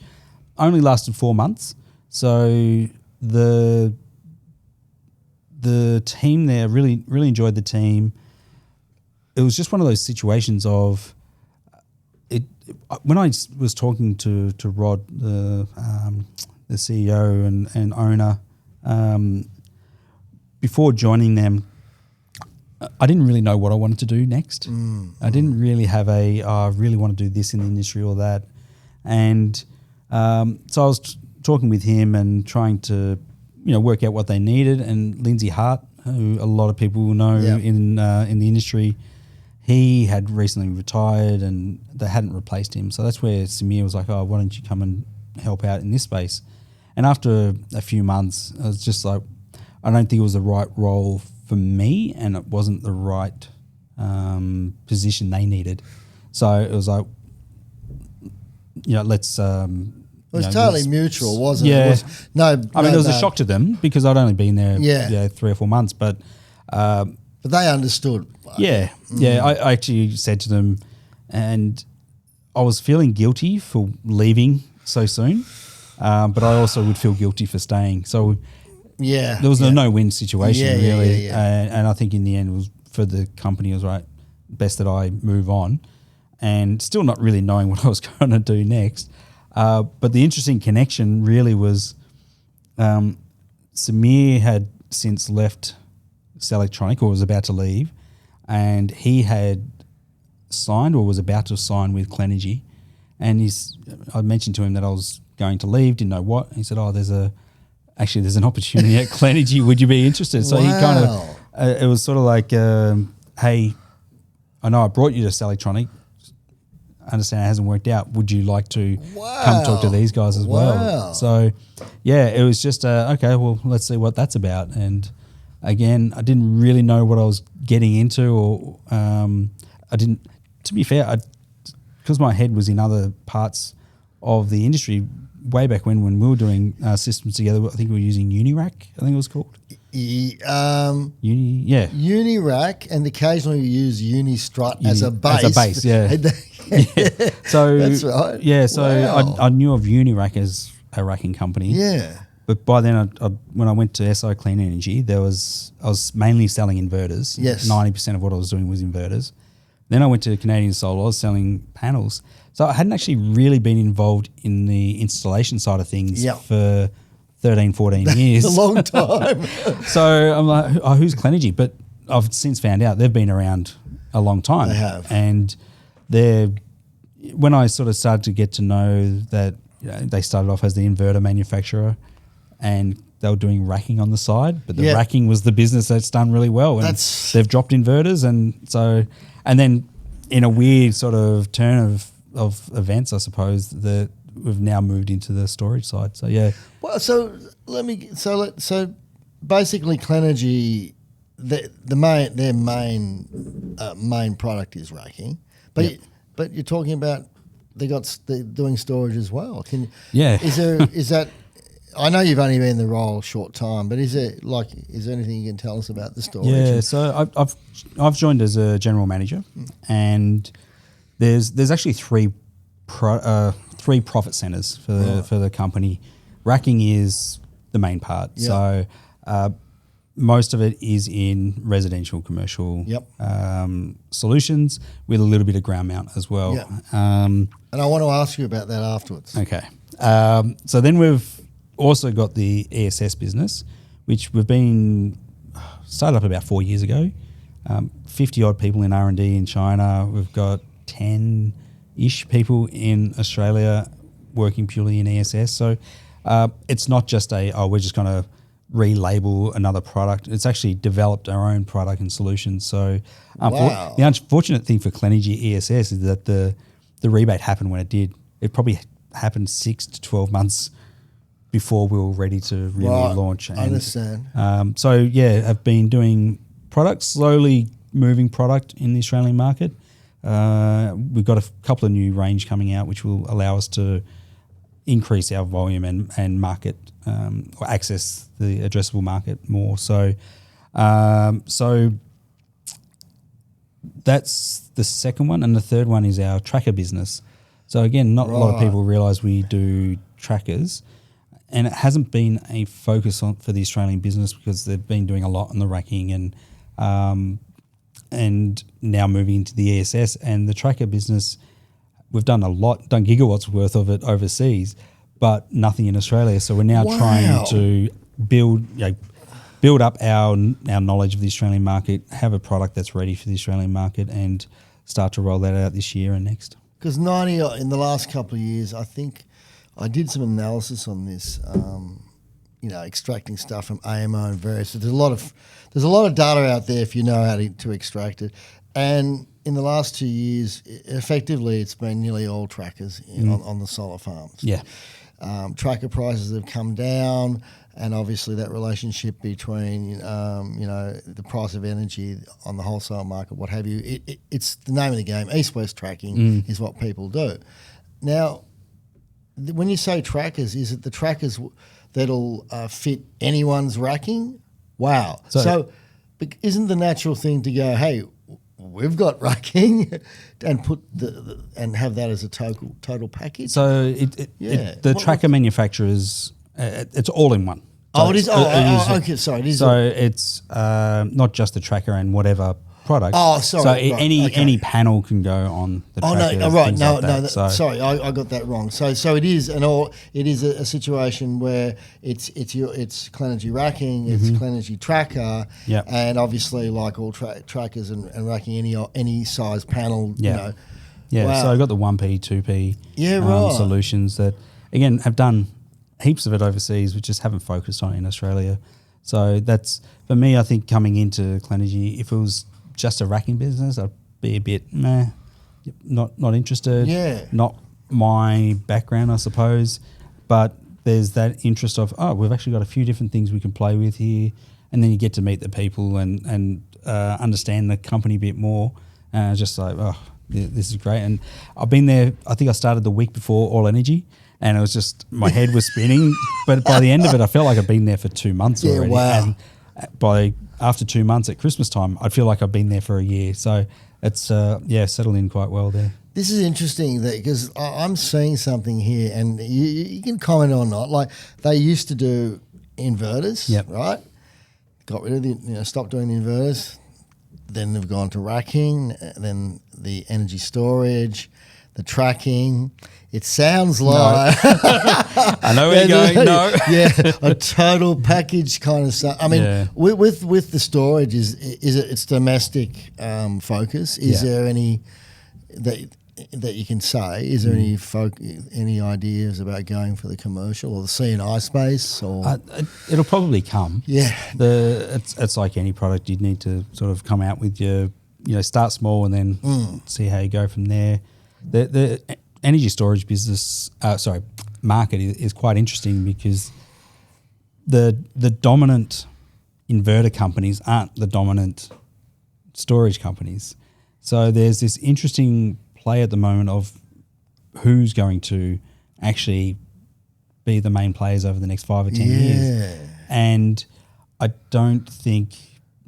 only lasted 4 months. So the team there, really enjoyed the team. It was just one of those situations of it. When I was talking to Rod, the CEO and owner, before joining them, I didn't really know what I wanted to do next. I didn't really have I really want to do this in the industry or that. And so I was talking with him and trying to, work out what they needed. And Lindsay Hart, who a lot of people will know in the industry, he had recently retired and they hadn't replaced him. So that's where Samir was like, oh, why don't you come and help out in this space? And after a few months, I was just like, I don't think it was the right role for me, and it wasn't the right position they needed. So it was like, let's... it was totally mutual, wasn't it? Yeah. It was, it was a shock to them because I'd only been there 3 or 4 months, but they understood. Yeah. I actually said to them, and I was feeling guilty for leaving so soon, but I also would feel guilty for staying. So there was a no-win situation really, and I think in the end it was for the company, it was best that I move on, and still not really knowing what I was going to do next. But the interesting connection really was Samir had since left Electronic, or was about to leave, and he had signed or was about to sign with Clenergy. And I mentioned to him that I was going to leave, didn't know what. He said, oh, there's an opportunity at Clenergy. Would you be interested? So he kind of, it was sort of like, hey, I know I brought you to Electronic. I understand it hasn't worked out. Would you like to come talk to these guys as well? So, it was just, okay, well, let's see what that's about. And again, I didn't really know what I was getting into, or I didn't, to be fair, because my head was in other parts of the industry way back when we were doing systems together. I think we were using Unirack, I think it was called. Unirack, and occasionally you use Unistrut as a base. As a base, yeah. So that's right. Yeah, so I knew of Unirack as a racking company. Yeah. But by then, when I went to Clenergy, I was mainly selling inverters. Yes. 90% of what I was doing was inverters. Then I went to Canadian Solar, I was selling panels. So I hadn't actually really been involved in the installation side of things for 13, 14 years. A long time. So I'm like, oh, who's Clenergy? But I've since found out they've been around a long time. They have. And when I sort of started to get to know that they started off as the inverter manufacturer, and they were doing racking on the side, but the racking was the business that's done really well. And they've dropped inverters. And then in a weird sort of turn of events, I suppose, that we've now moved into the storage side. So, yeah. Well, so basically Clenergy, their main product is racking, but you're talking about they're doing storage as well. Is that? I know you've only been in the role a short time, but is there anything you can tell us about the storage? Yeah, so I've joined as a general manager, and there's actually three profit centers for the company. Racking is the main part. Yep. So most of it is in residential, commercial solutions with a little bit of ground mount as well. Yep. And I want to ask you about that afterwards. Okay. So then we've also got the ESS business, which we've been started up about 4 years ago. 50 odd people in R&D in China. We've got 10-ish people in Australia working purely in ESS. So it's not just we're just going to relabel another product. It's actually developed our own product and solutions. So the unfortunate thing for Clenergy ESS is that the rebate happened when it did. It probably happened 6 to 12 months before we were ready to really launch. I understand. I've been doing product, slowly moving product in the Australian market. We've got a couple of new range coming out, which will allow us to increase our volume and market or access the addressable market more. So that's the second one, and the third one is our tracker business. So again, not a lot of people realise we do trackers. And it hasn't been a focus for the Australian business because they've been doing a lot on the racking and now moving into the ESS and the tracker business. We've done done gigawatts worth of it overseas, but nothing in Australia. So we're now trying to build up our knowledge of the Australian market, have a product that's ready for the Australian market, and start to roll that out this year and next. Because in the last couple of years, I think. I did some analysis on this. extracting stuff from AMO and various. So there's a lot of data out there if you know how to extract it. And in the last 2 years, effectively, it's been nearly all trackers on the solar farms. Yeah. Tracker prices have come down, and obviously that relationship between the price of energy on the wholesale market, what have you, it's the name of the game. East-west tracking is what people do. Now, when you say trackers, is it the trackers that'll fit anyone's racking? Wow. So isn't the natural thing to go, hey, we've got racking, and put and have that as a total package? So the tracker manufacturers, it's all in one. So it is. Okay. Sorry, it is. So it's not just the tracker and whatever product. Oh, sorry. So any panel can go on the tracker. Oh no, right. No, like that. Sorry, I got that wrong. So it is a situation where it's Clenergy racking, it's Clenergy tracker, and obviously like all trackers and racking any size panel. Yeah. Wow. So I got the 1P, 2P solutions that again have done heaps of it overseas, we just haven't focused on it in Australia. So that's for me. I think coming into Clenergy, if it was just a racking business, I'd be a bit not interested. Yeah. Not my background, I suppose. But there's that interest of, we've actually got a few different things we can play with here. And then you get to meet the people and understand the company a bit more. And just like, this is great. And I've been there, I think I started the week before All Energy. And it was just, my head was spinning. But by the end of it, I felt like I'd been there for 2 months already. Wow. And after 2 months at Christmas time, I feel like I've been there for a year. So it's, settled in quite well there. This is interesting because I'm seeing something here, and you can comment or not. Like, they used to do inverters, right? Got rid of stopped doing the inverters. Then they've gone to racking, then the energy storage, the tracking. It sounds like I know where you're going. No, a total package kind of stuff. I mean, with the storage, is it its domestic focus? Is there any that you can say? Is there any ideas about going for the commercial or the C&I space? Or it'll probably come. Yeah, it's like any product. You'd need to sort of come out with your start small and then see how you go from there. The energy storage business, market is quite interesting because the dominant inverter companies aren't the dominant storage companies. So there's this interesting play at the moment of who's going to actually be the main players over the next 5 or 10 years. And I think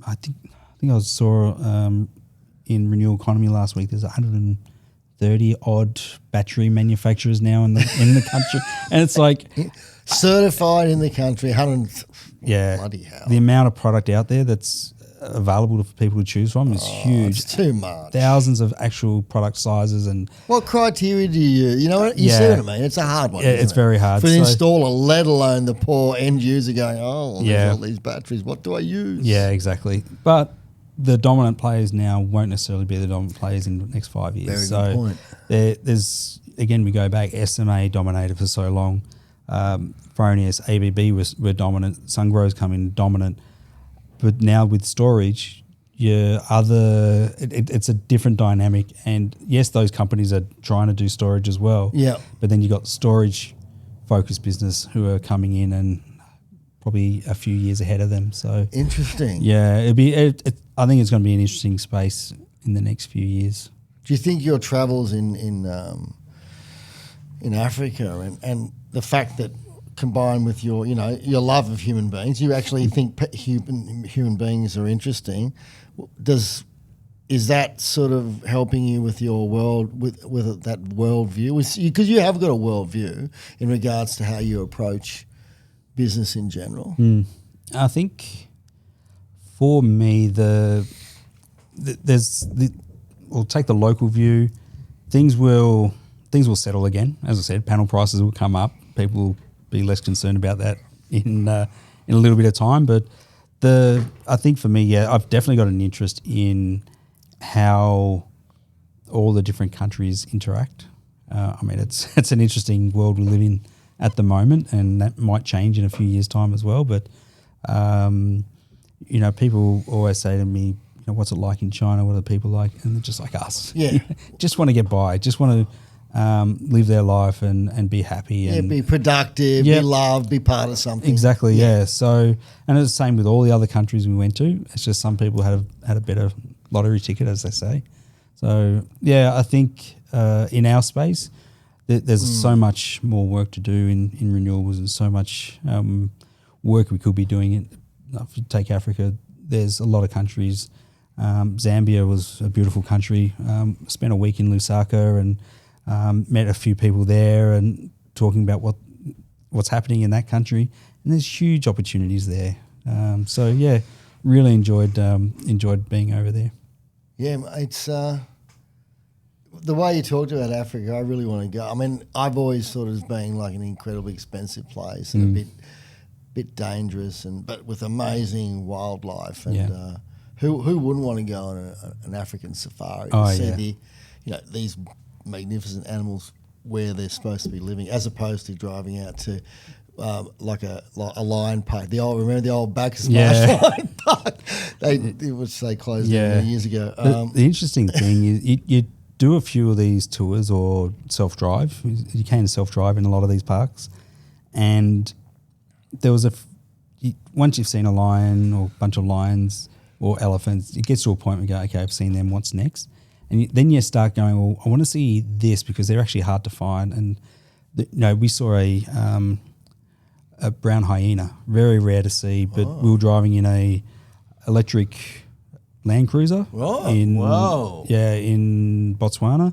I saw in Renewable Economy last week, there's 130 odd battery manufacturers now in the country, and it's like certified in the country. 100, bloody hell! The amount of product out there that's available for people to choose from is huge. It's too much. Thousands of actual product sizes and what criteria do you know? What you see what I mean? It's a hard one. It's very hard for the installer, let alone the poor end user going, there's all these batteries. What do I use? Yeah, exactly. But the dominant players now won't necessarily be the dominant players in the next 5 years. Very good point. There's again, we go back. SMA dominated for so long. Fronius, ABB were dominant. Sungrow's come in dominant. But now with storage, it's a different dynamic. And yes, those companies are trying to do storage as well. Yeah. But then you got storage focused business who are coming in and probably a few years ahead of them. So interesting. Yeah, I think it's going to be an interesting space in the next few years. Do you think your travels in Africa and the fact that combined with your love of human beings, you actually think human beings are interesting? Is that sort of helping you with your world with that worldview? Because you have got a worldview in regards to how you approach business in general. I think for me, we'll take the local view. Things will settle again. As I said, panel prices will come up. People will be less concerned about that in a little bit of time. But I think for me, I've definitely got an interest in how all the different countries interact. I mean, it's an interesting world we live in at the moment, and that might change in a few years' time as well. But people always say to me, what's it like in China? What are the people like? And they're just like us. Yeah. Just want to get by. Just want to live their life and be happy. And be productive, be loved, be part of something. Exactly, yeah. So, and it's the same with all the other countries we went to. It's just some people had a better lottery ticket, as they say. So, yeah, I think in our space, there's so much more work to do in renewables, and so much work we could be doing. If you take Africa, there's a lot of countries. Zambia was a beautiful country. Spent a week in Lusaka and met a few people there and talking about what's happening in that country. And there's huge opportunities there. So yeah, really enjoyed being over there. Yeah, it's the way you talked about Africa. I really want to go. I mean, I've always thought it as being like an incredibly expensive place and a bit dangerous, but with amazing wildlife. And who wouldn't want to go on an African safari to see these magnificent animals where they're supposed to be living, as opposed to driving out to like a lion park. Remember the old Bacchus Marsh Lion Park? They closed down years ago. The interesting thing is you do a few of these tours or self-drive. You can self-drive in a lot of these parks, and there was once you've seen a lion or a bunch of lions or elephants, it gets to a point where you go, okay, I've seen them, what's next? And then you start going, well, I want to see this, because they're actually hard to find. And we saw a brown hyena, very rare to see, but we were driving in a electric Land Cruiser in Botswana,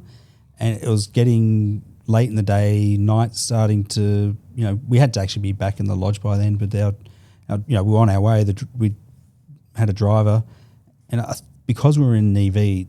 and it was getting late in the day, night starting to, we had to actually be back in the lodge by then, but we were on our way. We had a driver, and because we were in an EV,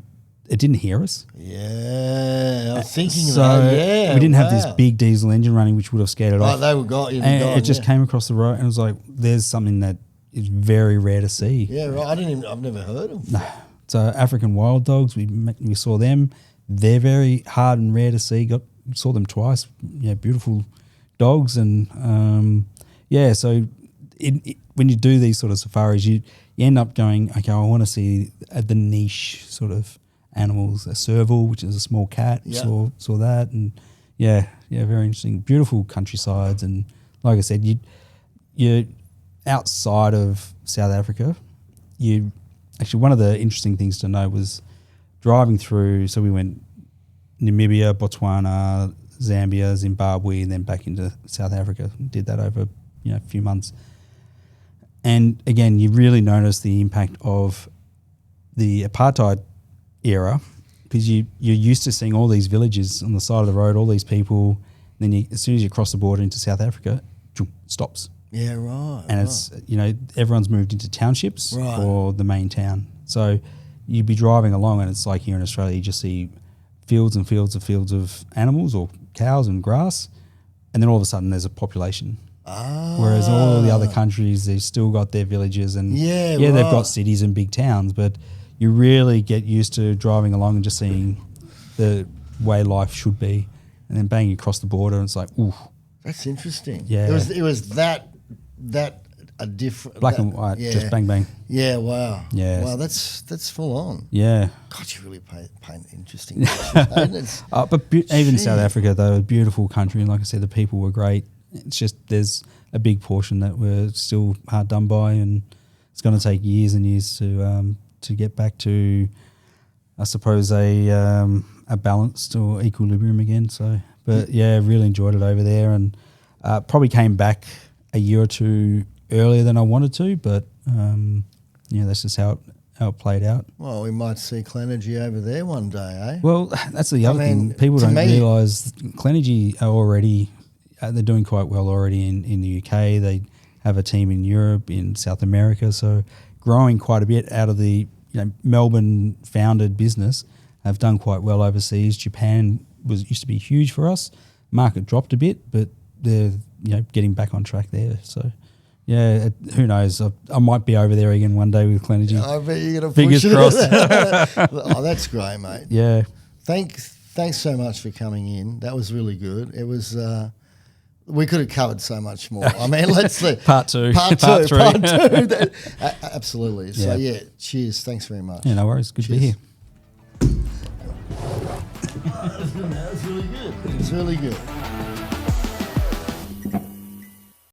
it didn't hear us. Yeah, I was thinking so of that. Yeah, we didn't have this big diesel engine running, which would have scared it off. They were gone. It just came across the road, and it was like, there's something that is very rare to see. Yeah, right. I've never heard of them. No. So African wild dogs, we saw them. They're very hard and rare to see. Saw them twice. Beautiful dogs, and so when you do these sort of safaris, you end up going, okay, I want to see the niche sort of animals. A serval, which is a small cat, saw that, and very interesting, beautiful countrysides. And like I said, you're outside of South Africa. Actually, one of the interesting things to know was driving through. So we went Namibia, Botswana, Zambia, Zimbabwe, and then back into South Africa. Did that over a few months. And again, you really notice the impact of the apartheid era, because you're used to seeing all these villages on the side of the road, all these people. And then as soon as you cross the border into South Africa, it stops. Yeah, right. And it's, everyone's moved into townships or the main town. So you'd be driving along, and it's like here in Australia, you just see fields and fields and fields of animals or cows and grass, and then all of a sudden there's a population. Whereas all the other countries, they've still got their villages, and they've got cities and big towns, but you really get used to driving along and just seeing the way life should be, and then bang, you cross the border, and it's like, ooh. That's interesting. Yeah. It was that a different black and white, just bang bang. Yeah, wow. Yeah. Wow, that's full on. Yeah. God, you really paint interesting pictures. But even South Africa, though, a beautiful country, and like I said, the people were great. It's just there's a big portion that we're still hard done by, and it's going to take years and years to get back to, I suppose, a balanced or equilibrium again. So, but really enjoyed it over there, and probably came back a year or two earlier than I wanted to, but that's just how it played out. Well, we might see Clenergy over there one day, eh? Well, that's the other thing. People don't realise Clenergy are already, they're doing quite well already in the UK. They have a team in Europe, in South America, so growing quite a bit out of the Melbourne founded business, have done quite well overseas. Japan used to be huge for us. Market dropped a bit, but they're getting back on track there. So who knows? I might be over there again one day with Clenergy. I bet you're going to fingers crossed. Oh, that's great, mate. Yeah. Thanks so much for coming in. That was really good. It was we could have covered so much more. I mean, let's see. Part two. Part Part two. three. Part two. Absolutely. So, Yeah. yeah, cheers. Thanks very much. Yeah, no worries. Good to be here. That was really good. It was really good.